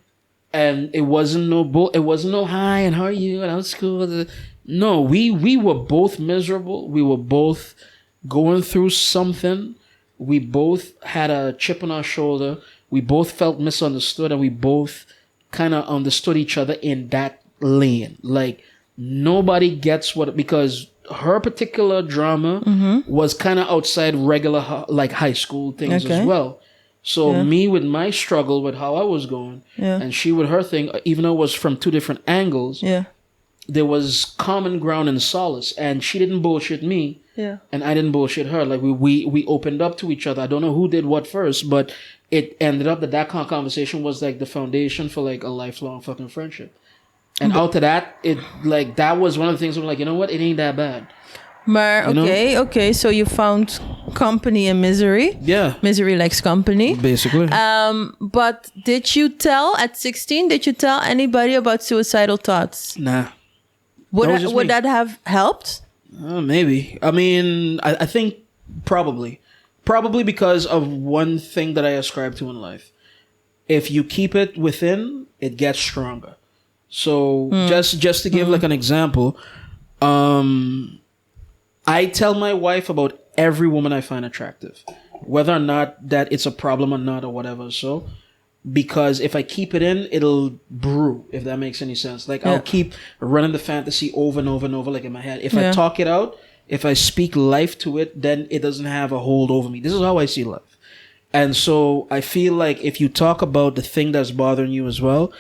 And it wasn't no hi and how are you and how's school. No, we were both miserable. We were both going through something. We both had a chip on our shoulder. We both felt misunderstood, and we both kind of understood each other in that lane. Like, nobody gets what, because her particular drama was kind of outside regular, like, high school things as well. So me with my struggle with how I was going, and she with her thing, even though it was from two different angles, there was common ground and solace. And she didn't bullshit me, and I didn't bullshit her. Like, we opened up to each other. I don't know who did what first, but it ended up that conversation was like the foundation for like a lifelong fucking friendship. And out of that, it, like, that was one of the things I'm like, you know what? It ain't that bad. Maar okay. So you found company in misery. Yeah. Misery likes company. Basically. But did you tell at 16? Did you tell anybody about suicidal thoughts? Nah. Would that have helped? Maybe. I mean, I think probably because of one thing that I ascribe to in life. If you keep it within, it gets stronger. So just to give like an example, I tell my wife about every woman I find attractive, whether or not that it's a problem or not or whatever. So, because if I keep it in, it'll brew, if that makes any sense. Like, I'll keep running the fantasy over and over and over, like, in my head. If I talk it out, if I speak life to it, then it doesn't have a hold over me. This is how I see life. And so I feel like if you talk about the thing that's bothering you as well,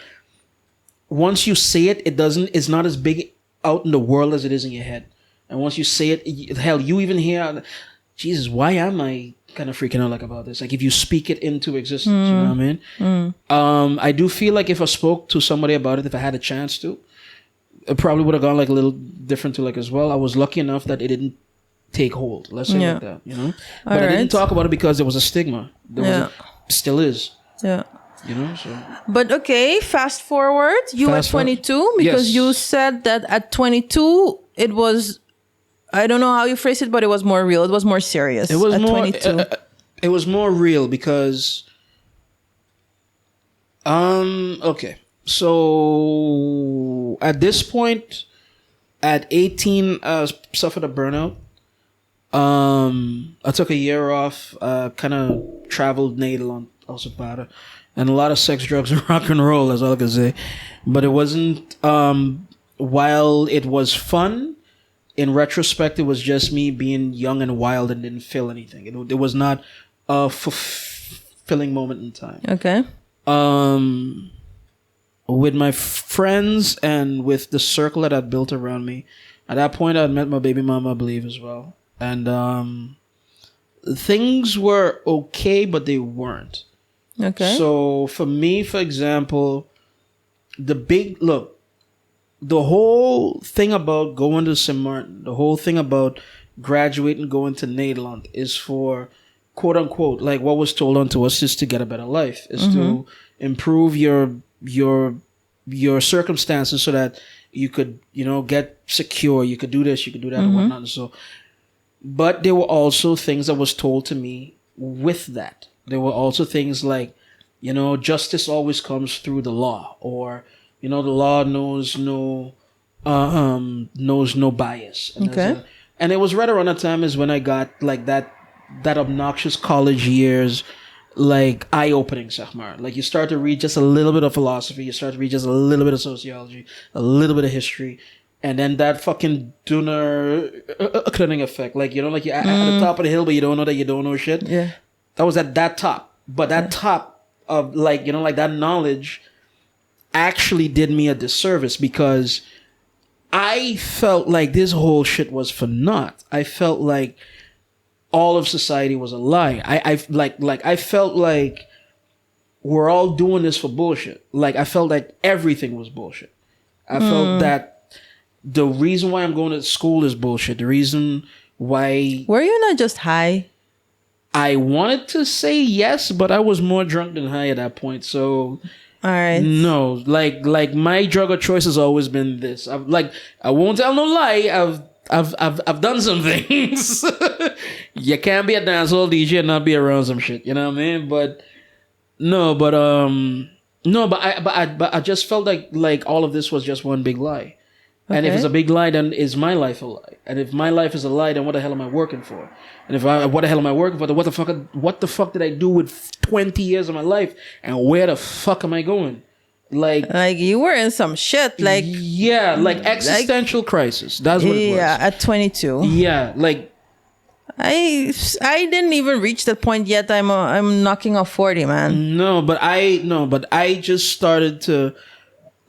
once you say it, it's not as big out in the world as it is in your head. And once you say it, hell, you even hear, Jesus, why am I kind of freaking out like about this? Like, if you speak it into existence, you know what I mean? I do feel like if I spoke to somebody about it, if I had a chance to, it probably would have gone like a little different to like as well. I was lucky enough that it didn't take hold. Let's say like that, you know? But I didn't talk about it because there was a stigma. Still is. Yeah. you know. So, but okay, fast forward. You were 22 because you said that at 22 it was. I don't know how you phrase it, but it was more real. It was more serious. It was at more. 22. It was more real because. Okay. So at this point, at 18, I suffered a burnout. I took a year off. Kind of traveled Nederland, also para, and a lot of sex, drugs, and rock and roll. That's all I can say. But it wasn't. While it was fun. In retrospect, it was just me being young and wild and didn't feel anything. It was not a fulfilling moment in time. Okay. With my friends and with the circle that I'd built around me, at that point, I'd met my baby mama, I believe, as well. And things were okay, but they weren't. Okay. So for me, for example, the whole thing about going to Sint Maarten, the whole thing about graduating, going to Nederland is for, quote unquote, like what was told unto us is to get a better life, is to improve your circumstances so that you could, get secure, you could do this, you could do that, and whatnot. So, but there were also things that was told to me with that. There were also things like, justice always comes through the law, or the law knows no bias. And and it was right around that time is when I got like that obnoxious college years, like eye-opening, zeg maar. Like you start to read just a little bit of philosophy, you start to read just a little bit of sociology, a little bit of history, and then that fucking Dunner cunning effect. Like, like you're at the top of the hill, but you don't know that you don't know shit. Yeah. That was at that top. But that top of like, like that knowledge actually did me a disservice because I felt like this whole shit was for naught. I felt like all of society was a lie. I felt like we're all doing this for bullshit. Like I felt like everything was bullshit. I felt that the reason why I'm going to school is bullshit. The reason why... Were you not just high? I wanted to say yes, but I was more drunk than high at that point. So... All right. No, like my drug of choice has always been this. I won't tell no lie. I've done some things. You can't be a dancehall DJ and not be around some shit. You know what I mean? But I just felt like all of this was just one big lie. Okay. And if it's a big lie, then is my life a lie? And if my life is a lie, then what the hell am I working for? And what the hell am I working for? Then what the fuck did I do with 20 years of my life? And where the fuck am I going? Like you were in some shit. Like yeah, like existential crisis. That's what it was. Yeah, at 22. Yeah, like I didn't even reach that point yet. I'm knocking off 40, man. No, but I just started to.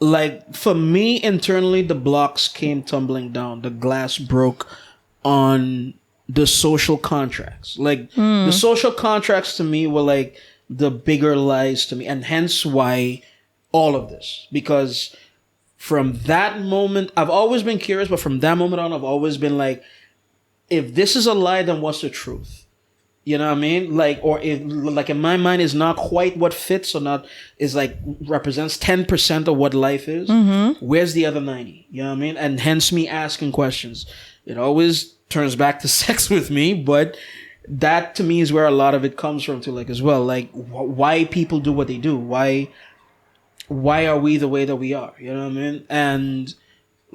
Like, for me, internally, the blocks came tumbling down. The glass broke on the social contracts. Like, the social contracts to me were like the bigger lies to me. And hence why all of this. Because from that moment, I've always been curious, but from that moment on, I've always been like, if this is a lie, then what's the truth? You know what I mean? Like, or if, like in my mind, is not quite what fits or not, is like represents 10% of what life is. Where's the other 90? You know what I mean? And hence me asking questions. It always turns back to sex with me, but that to me is where a lot of it comes from too, like as well. Like why people do what they do. Why are we the way that we are? You know what I mean? And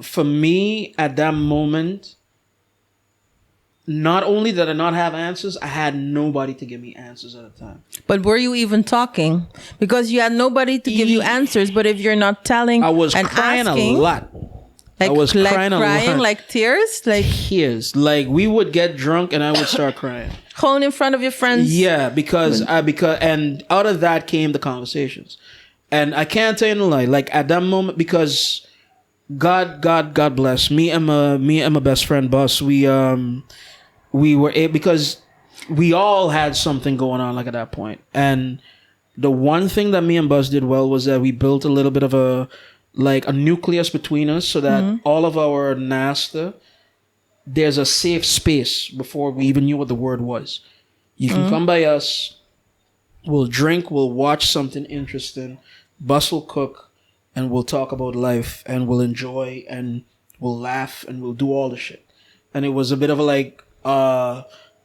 for me at that moment, not only did I not have answers, I had nobody to give me answers at the time. But were you even talking? Because you had nobody to give you answers. But if you're not telling, I was and crying asking, a lot. Like, I was crying a lot. Like tears? Like tears. Like we would get drunk and I would start crying. Going in front of your friends? Yeah, because and out of that came the conversations. And I can't tell you no lie. Like at that moment, because God bless me and my best friend Bus. We were able, because we all had something going on like at that point. And the one thing that me and Buzz did well was that we built a little bit of a nucleus between us so that all of our nasta, there's a safe space before we even knew what the word was. You can come by us, We'll drink, we'll watch something interesting, Bus will cook, and we'll talk about life, and we'll enjoy, and we'll laugh, and we'll do all the shit. And it was a bit of a like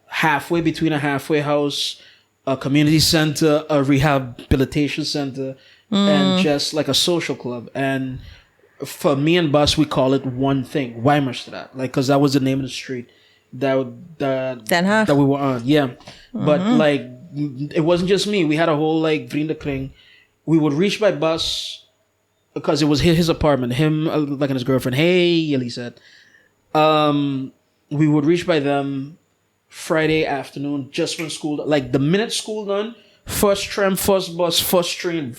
halfway between a halfway house, a community center, a rehabilitation center, and just like a social club. And for me and Bus, we call it one thing, Weimerstraat, like, because that was the name of the street that we were on. Yeah, but like it wasn't just me. We had a whole like vriendenkring. We would reach by Bus because it was his apartment. Him, like, and his girlfriend. Hey, Ellie said. We would reach by them Friday afternoon, just when school, like the minute school done, first tram, first bus, first train,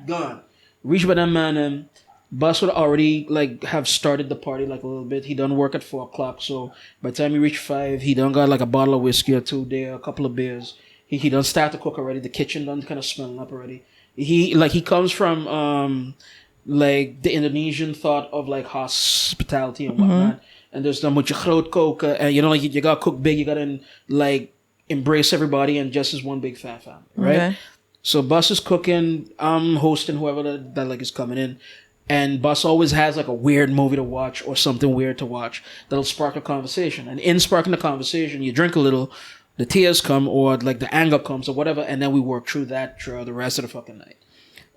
gone. Reach by them, man, and Bus would already like have started the party like a little bit. He done work at 4:00, so by the time he reached 5, he done got like a bottle of whiskey or two there, a couple of beers. He done start to cook already. The kitchen done kind of smelling up already. He comes from like the Indonesian thought of like hospitality and whatnot. And there's the moet je groot koken, and like you gotta cook big. You gotta like embrace everybody and just as one big fat family, right? Okay. So Bus is cooking. I'm hosting whoever that like is coming in. And Bus always has like a weird movie to watch or something weird to watch that'll spark a conversation. And in sparking the conversation, you drink a little, the tears come or like the anger comes or whatever, and then we work through that throughout the rest of the fucking night.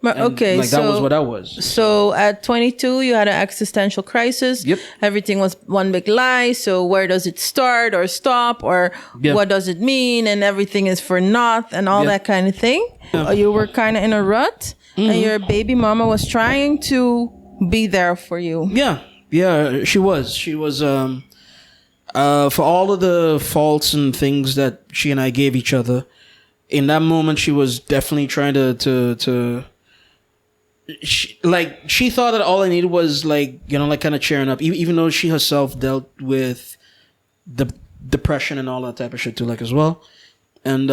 But okay, like that was what that was. So at 22, you had an existential crisis. Yep. Everything was one big lie. So where does it start or stop, or what does it mean? And everything is for naught and all that kind of thing. You were kind of in a rut, and your baby mama was trying to be there for you. Yeah, she was. She was for all of the faults and things that she and I gave each other. In that moment, she was definitely trying to. She thought that all I needed was like kind of cheering up, even though she herself dealt with the depression and all that type of shit too, like as well. And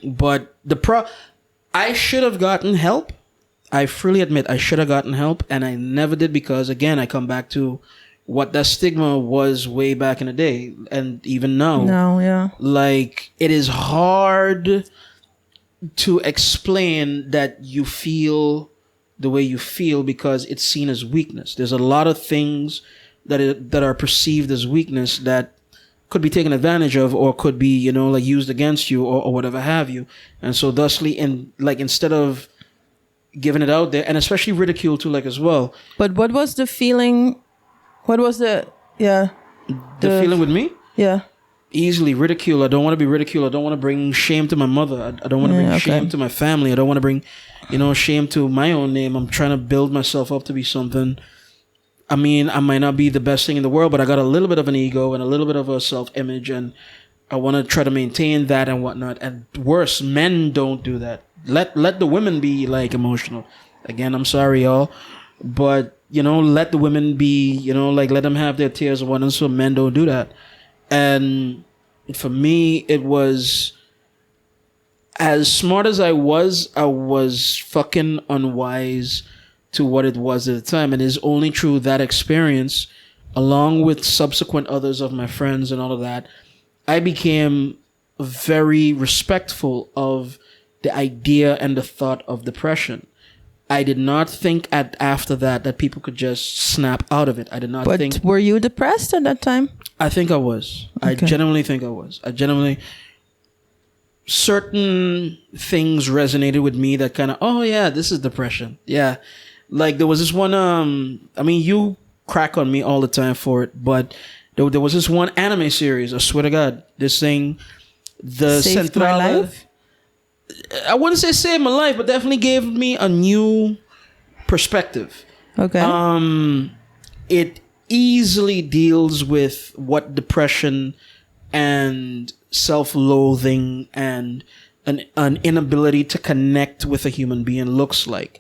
but I should have gotten help. I freely admit I should have gotten help, and I never did because again I come back to what that stigma was way back in the day, and even now. No, yeah. Like it is hard to explain that you feel the way you feel because it's seen as weakness. There's a lot of things that are perceived as weakness that could be taken advantage of or could be, like used against you or whatever have you. And so thusly, instead of giving it out there, and especially ridicule too, like as well. But what was the feeling? What was the feeling with me? Yeah. Easily ridicule. I don't want to be ridiculed. I don't want to bring shame to my mother. I don't want to bring shame to my family. I don't want to bring, shame to my own name. I'm trying to build myself up to be something. I mean, I might not be the best thing in the world, but I got a little bit of an ego and a little bit of a self-image, and I want to try to maintain that and whatnot. And worse, men don't do that. Let the women be like emotional. Again, I'm sorry, y'all, but let the women be, let them have their tears and whatnot. So men don't do that. And for me, it was, as smart as I was fucking unwise to what it was at the time. And it's only through that experience, along with subsequent others of my friends and all of that, I became very respectful of the idea and the thought of depression. I did not think after that people could just snap out of it. I did not think... But were you depressed at that time? I think I was. Okay. I genuinely think I was. Certain things resonated with me that kind of, oh yeah, this is depression. Yeah. Like there was this one, you crack on me all the time for it, but there was this one anime series, I swear to God, this thing, the Saved my life? I wouldn't say saved my life, but definitely gave me a new perspective. Okay. It easily deals with what depression and self-loathing and an inability to connect with a human being looks like.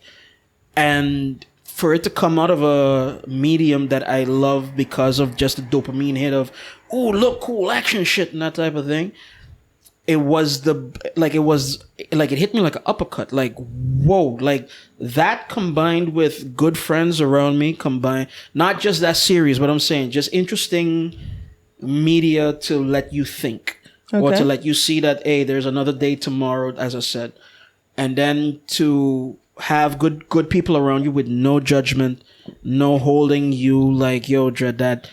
And for it to come out of a medium that I love because of just the dopamine hit of, oh, look, cool action shit and that type of thing. It hit me like an uppercut. Like, whoa, like that combined with good friends around me, not just that series, but I'm saying just interesting media to let you think. or to let you see that, hey, there's another day tomorrow, as I said. And then to have good people around you with no judgment, no holding you like, yo, Dread, that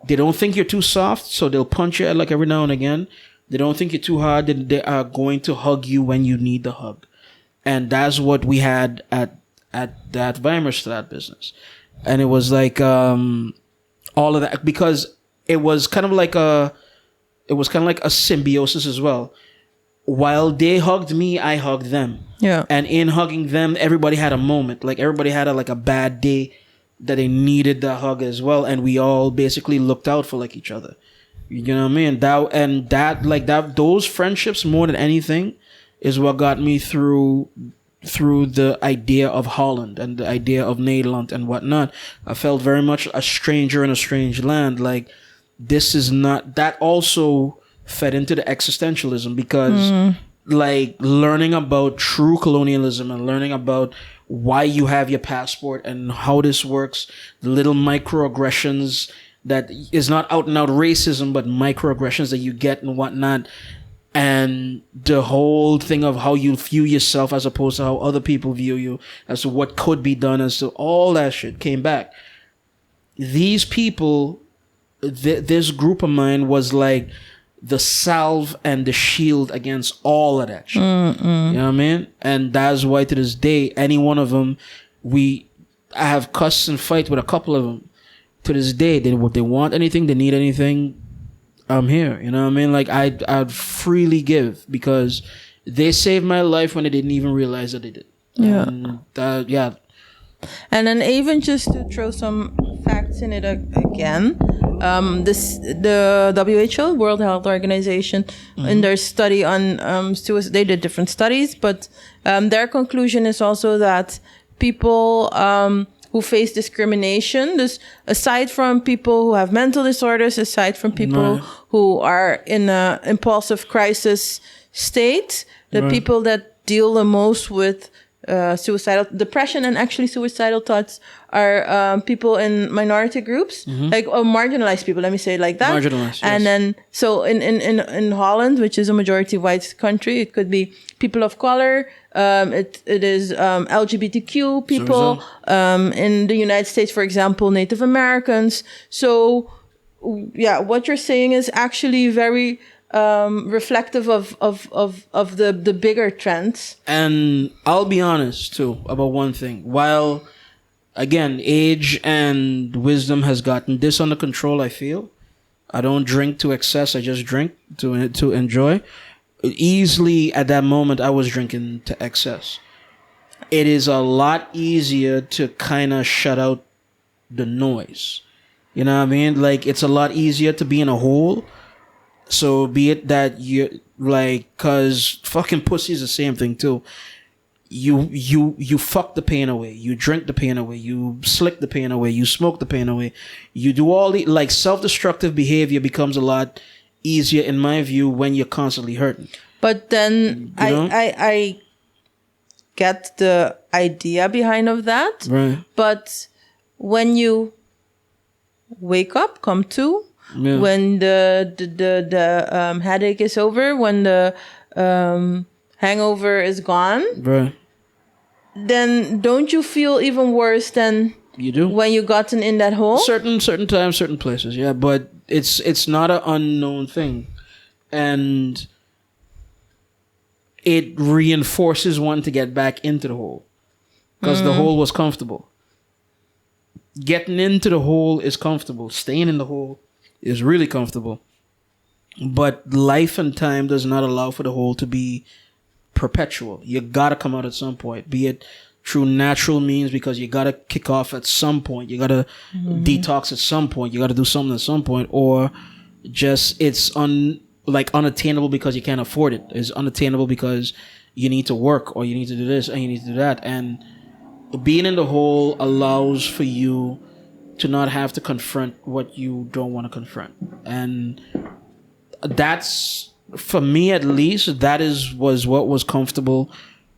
they don't think you're too soft, so they'll punch you like every now and again. They don't think you're too hard, they are going to hug you when you need the hug. And that's what we had at that Weimar business. And it was like all of that, because it was kind of like a symbiosis as well. While they hugged me, I hugged them. Yeah. And in hugging them, everybody had a moment. Like everybody had a bad day that they needed the hug as well, and we all basically looked out for like each other. You know what I mean? Those friendships more than anything is what got me through the idea of Holland and the idea of Nederland and whatnot. I felt very much a stranger in a strange land. Like, this is not, that also fed into the existentialism, because like learning about true colonialism and learning about why you have your passport and how this works, the little microaggressions that is not out and out racism, but microaggressions that you get and whatnot, and the whole thing of how you view yourself as opposed to how other people view you, as to what could be done, as to all that shit came back. These people, this group of mine was like the salve and the shield against all of that shit. You know what I mean? And that's why to this day, any one of them, I have cussed and fight with a couple of them. To this day, they want anything, they need anything, I'm here. You know what I mean? Like, I'd freely give, because they saved my life when they didn't even realize that they did. Yeah. And, yeah. And then even just to throw some facts in it again, the WHO, World Health Organization, in their study on suicide, they did different studies, but their conclusion is also that people who face discrimination, this aside from people who have mental disorders, aside from people who are in a impulsive crisis state, the people that deal the most with suicidal depression and actually suicidal thoughts are people in minority groups, like or marginalized people. Let me say it like that. Marginalized, and yes. then so in Holland, which is a majority white country, it could be people of color. It is LGBTQ people. In the United States, for example, Native Americans. So yeah, what you're saying is actually very reflective of the bigger trends. And I'll be honest too about one thing. While again, age and wisdom has gotten this under control, I feel I don't drink to excess. I just drink to enjoy. Easily at that moment, I was drinking to excess. It is a lot easier to kind of shut out the noise. You know what I mean? Like, it's a lot easier to be in a hole. So be it that you're like, cause fucking pussy is the same thing too. You fuck the pain away. You drink the pain away. You slick the pain away. You smoke the pain away. You do all the, like, self-destructive behavior becomes a lot easier in my view when you're constantly hurting. But then I get the idea behind of that. Right. But when you wake up, come to, when the headache is over, when the hangover is gone, right, then don't you feel even worse than you do when you gotten in that hole? Certain times, certain places, yeah. But it's not an unknown thing, and it reinforces one to get back into the hole, because the hole was comfortable. Getting into the hole is comfortable. Staying in the hole is really comfortable. But life and time does not allow for the hole to be perpetual. You gotta come out at some point, be it through natural means, because you gotta kick off at some point. You gotta detox at some point. You gotta do something at some point, or just it's unattainable because you can't afford it. It's unattainable because you need to work, or you need to do this and you need to do that. And being in the hole allows for you to not have to confront what you don't want to confront. And that's, for me at least, was what was comfortable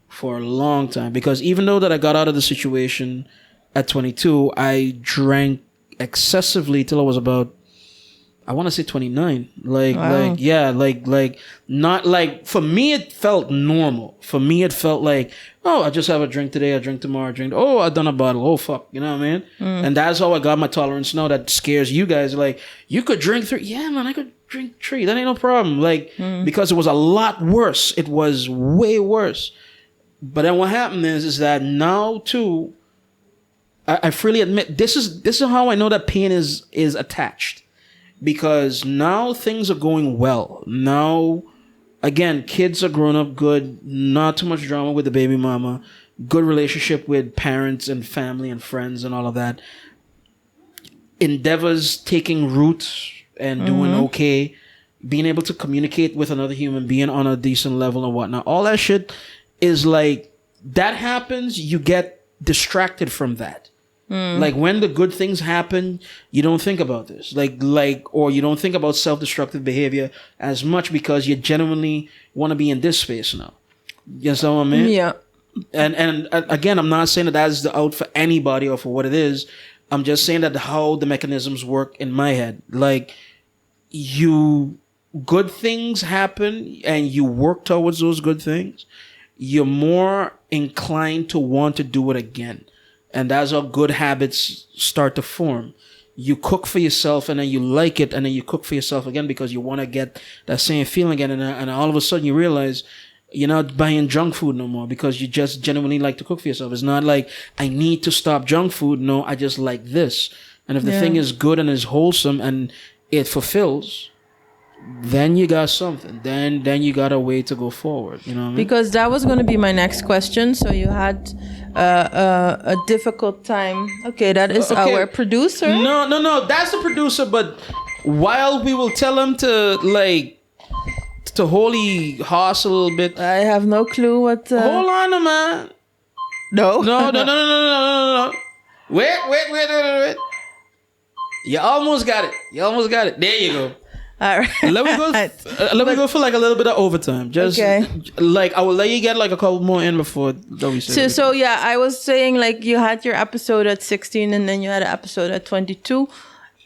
for a long time. Because even though that I got out of the situation at 22, I drank excessively till I was about I want to say 29. Not like, for me, it felt normal. For me, it felt like, oh, I just have a drink today, I drink tomorrow, I drink. Oh, I done a bottle. Oh, fuck. You know what I mean? And that's how I got my tolerance now. That scares you guys. Like, you could drink 3. Yeah, man, I could drink 3. That ain't no problem. Like, because it was a lot worse. It was way worse. But then what happened is that now, too, I freely admit, this is how I know that pain is attached. Because now things are going well. Now, again, kids are growing up good. Not too much drama with the baby mama. Good relationship with parents and family and friends and all of that. Endeavors taking root and doing okay. Being able to communicate with another human being on a decent level and whatnot. All that shit is like, that happens, you get distracted from that. Like when the good things happen, you don't think about this. Or you don't think about self-destructive behavior as much because you genuinely want to be in this space now. You know what I mean? Yeah. And again, I'm not saying that that's the out for anybody or for what it is. I'm just saying that how the mechanisms work in my head. Like, good things happen and you work towards those good things, you're more inclined to want to do it again. And that's how good habits start to form. You cook for yourself and then you like it and then you cook for yourself again because you want to get that same feeling again. And all of a sudden you realize you're not buying junk food no more because you just genuinely like to cook for yourself. It's not like, I need to stop junk food. No, I just like this. And if the thing is good and is wholesome and it fulfills, then you got something. Then you got a way to go forward. You know what I mean? Because that was going to be my next question. So you had a difficult time. Okay, that is our producer. No. That's the producer. But while we will tell him to holy horse a little bit. I have no clue what. Hold on, man. No. No. Wait. You almost got it. There you go. All right. Let me go for like a little bit of overtime. Just like I will let you get like a couple more in before we say. So yeah, I was saying like you had your episode at 16 and then you had an episode at 22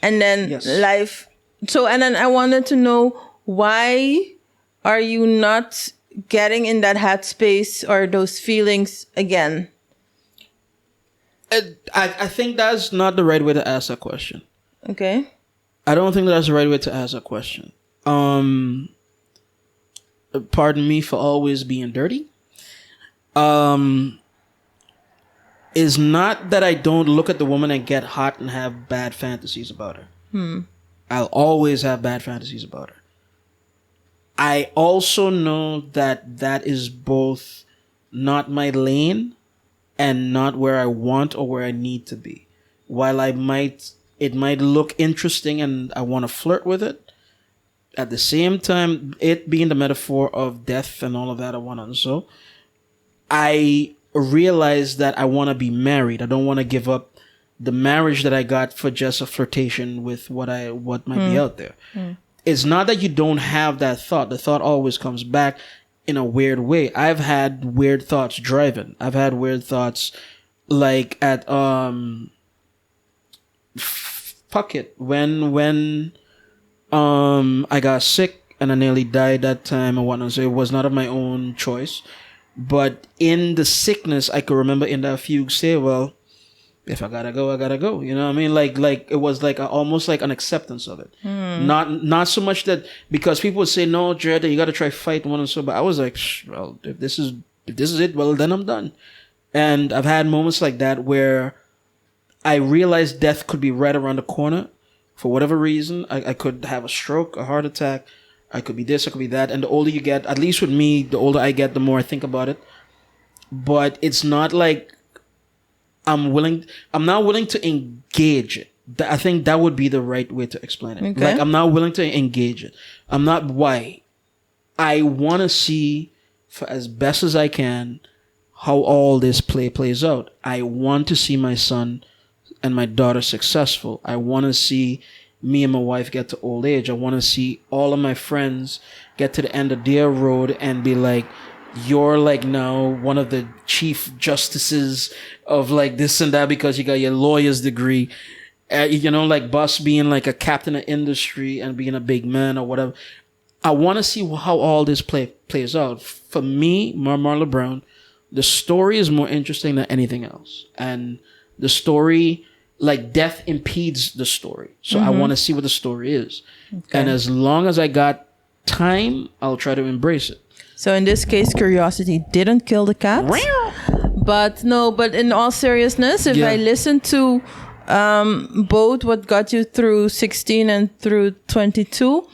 and then life. So and then I wanted to know, why are you not getting in that headspace or those feelings again? I think that's not the right way to ask that question. Okay. I don't think that's the right way to ask that question. Pardon me for always being dirty. Is not that I don't look at the woman and get hot and have bad fantasies about her. I'll always have bad fantasies about her. I also know that is both not my lane and not where I want or where I need to be. While it might look interesting and I want to flirt with it, at the same time, it being the metaphor of death and all of that, I realize that I want to be married. I don't want to give up the marriage that I got for just a flirtation with what might be out there. It's not that you don't have that thought. The thought always comes back in a weird way. I've had weird thoughts driving. I've had weird thoughts like at fuck it. When I got sick and I nearly died that time and whatnot, so it was not of my own choice. But in the sickness, I could remember in that fugue say, well, if I gotta go, I gotta go. You know what I mean? Like it was like almost like an acceptance of it. Not so much that, because people would say, no, Jared, you gotta try fight one and so, but I was like, well, if this is it, well, then I'm done. And I've had moments like that where I realized death could be right around the corner. For whatever reason, I could have a stroke, a heart attack. I could be this, I could be that. And the older you get, at least with me, the older I get, the more I think about it. But it's not like I'm not willing to engage it. I think that would be the right way to explain it. Okay. Like, I'm not willing to engage it. I'm not. Why? I want to see, for as best as I can, how all this plays out. I want to see my son and my daughter successful. I want to see me and my wife get to old age. I want to see all of my friends get to the end of their road and be like, you're like now one of the chief justices of like this and that because you got your lawyer's degree. like Bus being like a captain of industry and being a big man or whatever. I want to see how all this plays out. For me, Marla Brown, the story is more interesting than anything else. And the story, like death impedes the story. So I want to see what the story is. Okay. And as long as I got time, I'll try to embrace it. So in this case, curiosity didn't kill the cat. But in all seriousness, if I listen to both what got you through 16 and through 22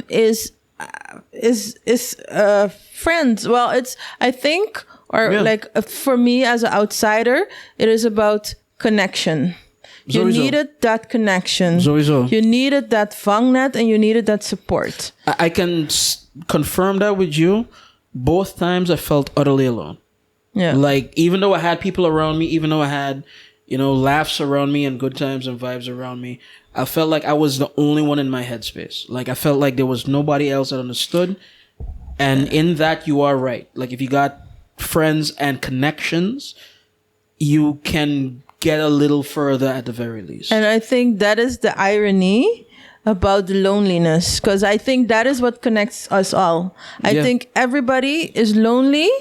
is friends. Well, it's, I think, like for me as an outsider, it is about connection. You needed that connection. You needed that vangnet and you needed that support. I can confirm that with you. Both times I felt utterly alone. Yeah. Like, even though I had people around me, even though I had, laughs around me and good times and vibes around me, I felt like I was the only one in my headspace. Like, I felt like there was nobody else that understood. And in that, you are right. Like, if you got friends and connections, you can get a little further at the very least. And I think that is the irony about the loneliness, because I think that is what connects us all. I think everybody is lonely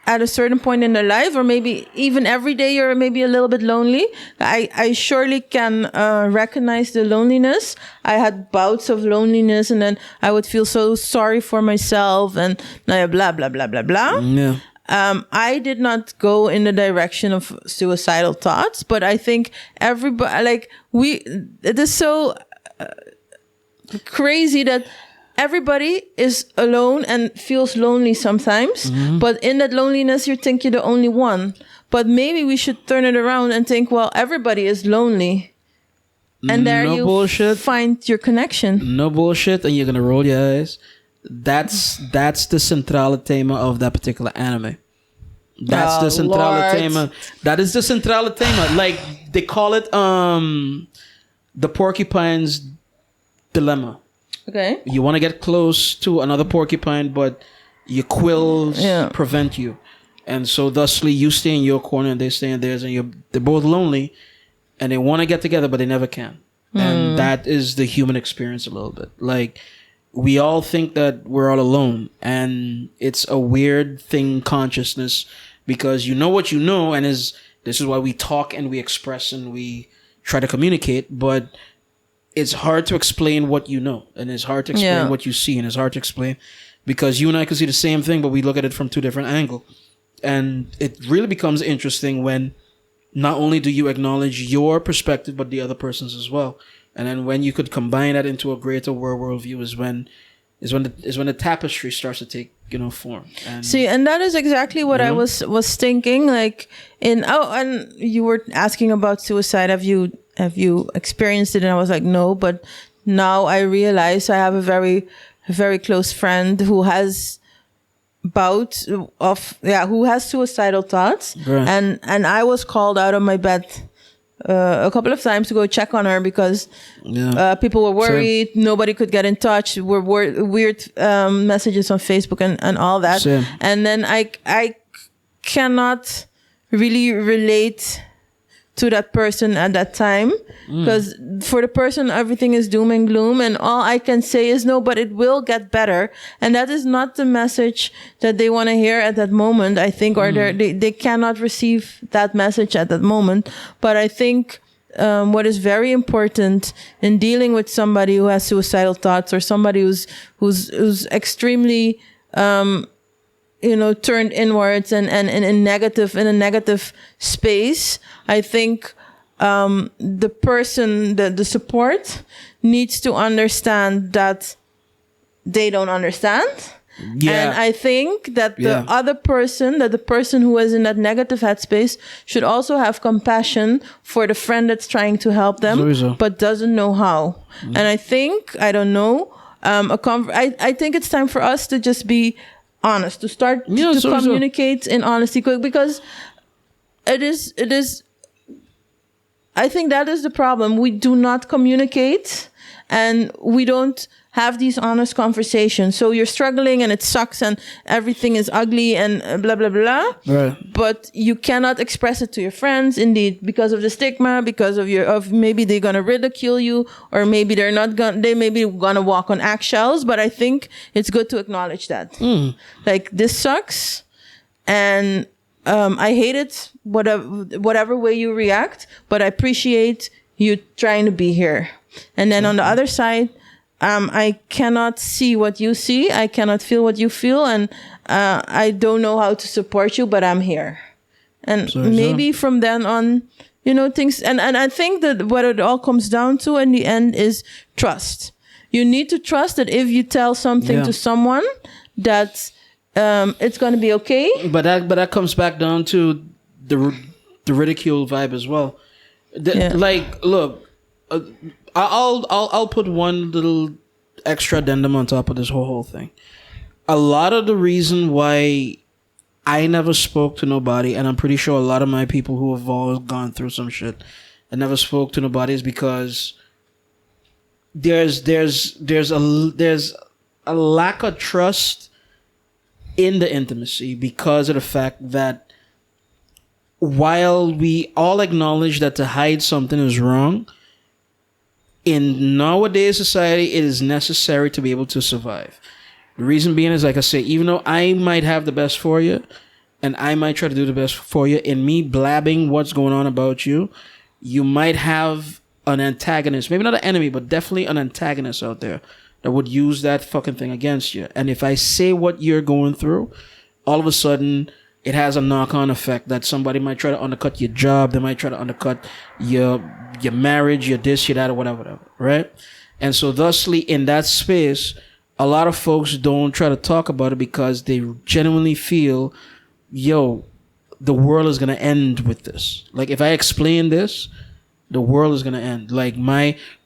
at a certain point in their life, or maybe even every day you're maybe a little bit lonely. I surely can recognize the loneliness. I had bouts of loneliness, and then I would feel so sorry for myself and blah, blah, blah, blah, blah, blah. Yeah. I did not go in the direction of suicidal thoughts, but I think everybody, it is so crazy that everybody is alone and feels lonely sometimes, but in that loneliness, you think you're the only one. But maybe we should turn it around and think, well, everybody is lonely. And there find your connection. No bullshit, and you're going to roll your eyes. That's the centrale thema of that particular anime. That's the centrale thema. That is the centrale thema. Like, they call it the porcupine's dilemma. Okay. You want to get close to another porcupine, but your quills prevent you. And so thusly you stay in your corner and they stay in theirs, and they're both lonely and they want to get together, but they never can. And that is the human experience a little bit. Like, we all think that we're all alone, and it's a weird thing, consciousness, because you know what you know, and this is why we talk and we express and we try to communicate, but it's hard to explain what you know, and it's hard to explain what you see, and it's hard to explain because you and I can see the same thing, but we look at it from two different angles. And it really becomes interesting when not only do you acknowledge your perspective, but the other person's as well. And then when you could combine that into a greater worldview is when the tapestry starts to take, form. And see, and that is exactly what I was thinking. Like, and you were asking about suicide. Have you experienced it? And I was like, no. But now I realize I have a very, very close friend who has who has suicidal thoughts, right. and I was called out of my bed a couple of times to go check on her because people were worried. Same. Nobody could get in touch. Weird messages on Facebook and all that. Same. And then I cannot really relate to that person at that time because for the person everything is doom and gloom, and all I can say is no, but it will get better. And that is not the message that they want to hear at that moment, I think, or they cannot receive that message at that moment. But I think what is very important in dealing with somebody who has suicidal thoughts or somebody who's extremely turned inwards and in a negative space, I think the person, the support needs to understand that they don't understand. Yeah. And I think that the other person, that the person who is in that negative headspace should also have compassion for the friend that's trying to help them, but doesn't know how. And I think, I don't know, I think it's time for us to just be honest, to start to communicate in honesty, because it is I think that is the problem. We do not communicate, and we don't have these honest conversations. So you're struggling and it sucks and everything is ugly and blah, blah, blah. Right. But you cannot express it to your friends, indeed, because of the stigma, because of maybe they're going to ridicule you, or maybe they may be going to walk on eggshells. But I think it's good to acknowledge that. Like, this sucks. And I hate it, whatever way you react, but I appreciate you trying to be here. And then on the other side, I cannot see what you see. I cannot feel what you feel. And I don't know how to support you, but I'm here. And maybe from then on, things. And I think that what it all comes down to in the end is trust. You need to trust that if you tell something to someone, that it's going to be okay. But that comes back down to the ridicule vibe as well. Like, look, I'll put one little extra addendum on top of this whole thing. A lot of the reason why I never spoke to nobody, and I'm pretty sure a lot of my people who have all gone through some shit and never spoke to nobody, is because there's a lack of trust in the intimacy, because of the fact that while we all acknowledge that to hide something is wrong, in nowadays society, it is necessary to be able to survive. The reason being is, like I say, even though I might have the best for you, and I might try to do the best for you, in me blabbing what's going on about you, you might have an antagonist, maybe not an enemy, but definitely an antagonist out there that would use that fucking thing against you. And if I say what you're going through, all of a sudden it has a knock-on effect that somebody might try to undercut your job, they might try to undercut your marriage, your this, your that, or whatever, right? And so thusly, in that space, a lot of folks don't try to talk about it because they genuinely feel, the world is going to end with this. Like, if I explain this, the world is going to end. Like,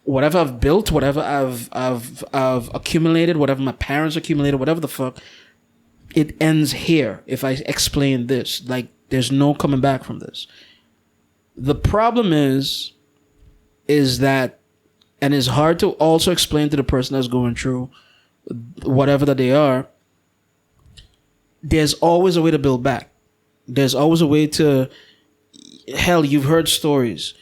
whatever I've built, whatever I've accumulated, whatever my parents accumulated, whatever the fuck, it ends here if I explain this. Like, there's no coming back from this. The problem is that, and it's hard to also explain to the person that's going through whatever that they are, there's always a way to build back. There's always a way to, hell, you've heard stories.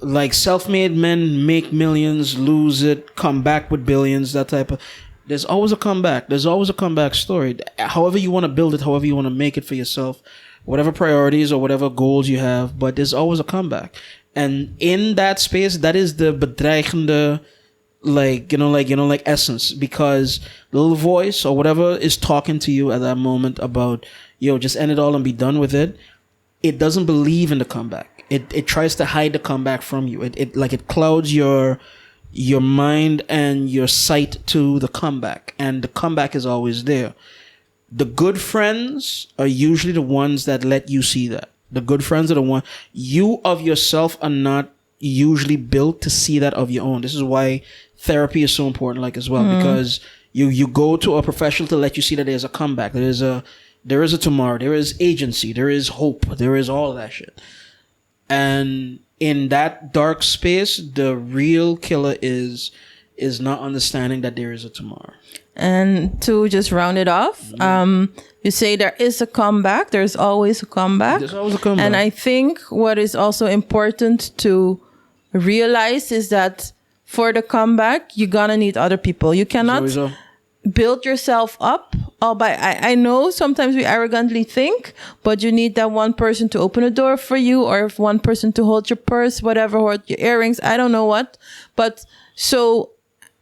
Like, self-made men make millions, lose it, come back with billions, that type of... There's always a comeback. There's always a comeback story. However you want to build it, however you want to make it for yourself, whatever priorities or whatever goals you have, but there's always a comeback. And in that space, that is the bedreigende, like essence, because the little voice or whatever is talking to you at that moment about, just end it all and be done with it. It doesn't believe in the comeback. It tries to hide the comeback from you. It clouds your mind and your sight to the comeback, and the comeback is always there. The good friends are usually the ones that let you see that. The good friends are the one, you of yourself are not usually built to see that of your own. This is why therapy is so important, like, as well, because you go to a professional to let you see that there's a comeback, there is a tomorrow, there is agency, there is hope, there is all of that shit. And in that dark space, the real killer is not understanding that there is a tomorrow. And to just round it off, you say there is a comeback. There's always a comeback. There's always a comeback. And I think what is also important to realize is that for the comeback, you're gonna need other people. You cannot build yourself up all by... I know sometimes we arrogantly think, but you need that one person to open a door for you, or if one person to hold your purse, whatever, hold your earrings, I don't know what. But so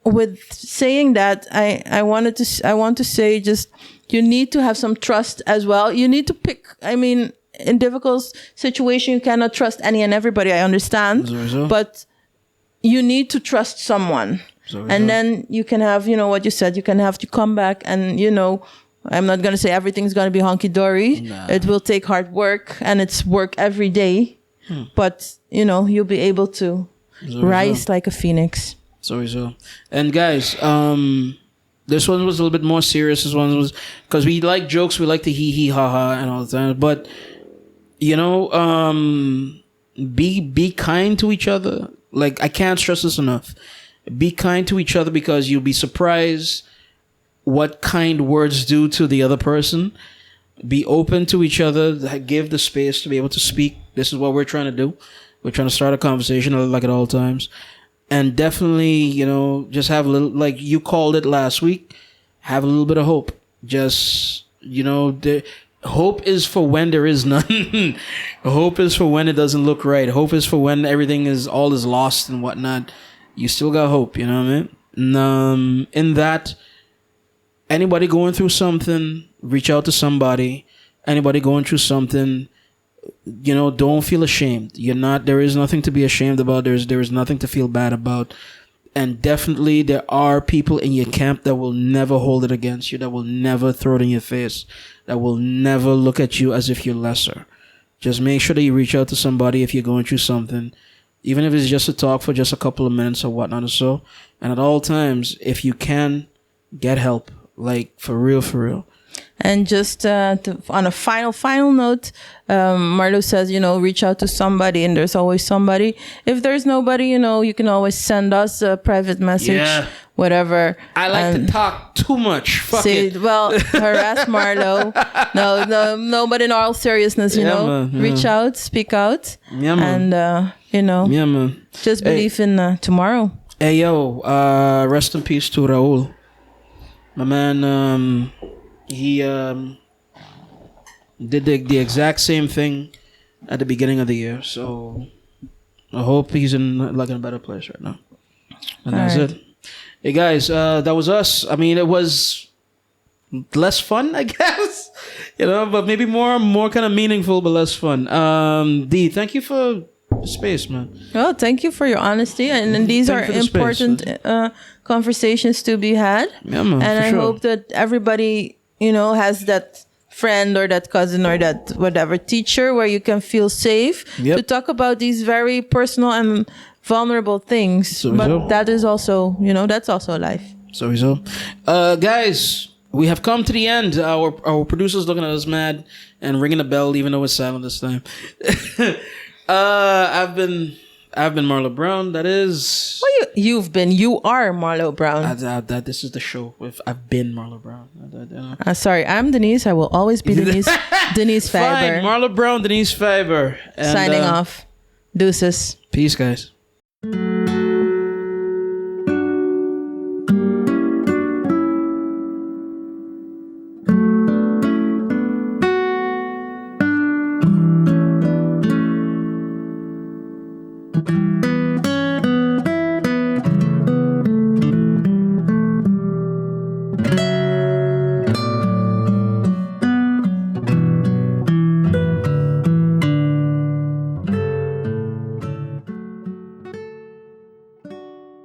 with saying that, I want to say, just, you need to have some trust as well. You need to pick, in difficult situation, you cannot trust any and everybody, I understand, but you need to trust someone. And then you can have, what you said, you can have to come back and, I'm not going to say everything's going to be honky-dory. Nah. It will take hard work, and it's work every day. But, you'll be able to rise like a phoenix. So. And guys, this one was a little bit more serious. This one was, because we like jokes, we like to hee ha ha and all the time. But, be kind to each other. Like, I can't stress this enough. Be kind to each other, because you'll be surprised what kind words do to the other person. Be open to each other. Give the space to be able to speak. This is what we're trying to do. We're trying to start a conversation like at all times. And definitely, just have a little, like you called it last week, have a little bit of hope. Just, hope is for when there is none. Hope is for when it doesn't look right. Hope is for when everything is lost and whatnot. You still got hope, you know what I mean? In that, anybody going through something, reach out to somebody. Anybody going through something, don't feel ashamed. There is nothing to be ashamed about. There is nothing to feel bad about. And definitely there are people in your camp that will never hold it against you, that will never throw it in your face, that will never look at you as if you're lesser. Just make sure that you reach out to somebody if you're going through something, even if it's just to talk for just a couple of minutes or whatnot or so. And at all times, if you can, get help. Like, for real, for real. And just on a final note, Marlo says, reach out to somebody, and there's always somebody. If there's nobody, you can always send us a private message, whatever. I like to talk too much. Fuck it. Well, harass Marlo. No, but in all seriousness, reach out, speak out, and man. Just believe in tomorrow. Hey, yo, rest in peace to Raul. My man, he did the exact same thing at the beginning of the year. So I hope he's in a better place right now. And that's it. Hey guys, that was us. I mean, it was less fun, I guess. But maybe more kind of meaningful, but less fun. D, thank you for the space, man. Well, thank you for your honesty, and these are important conversations to be had. Yeah, man, and I sure. hope that everybody has that friend or that cousin or that whatever teacher where you can feel safe to talk about these very personal and vulnerable things. But that is also, that's also life. So. Guys, we have come to the end. Our producer's looking at us mad and ringing a bell, even though it's silent this time. I've been Marlo Brown. That is. Well, you are Marlo Brown. This is the show. I've been Marlo Brown. Sorry, I'm Denise. I will always be Denise. Denise Faber. Fine, Marlo Brown, Denise Faber. Signing off. Deuces. Peace, guys.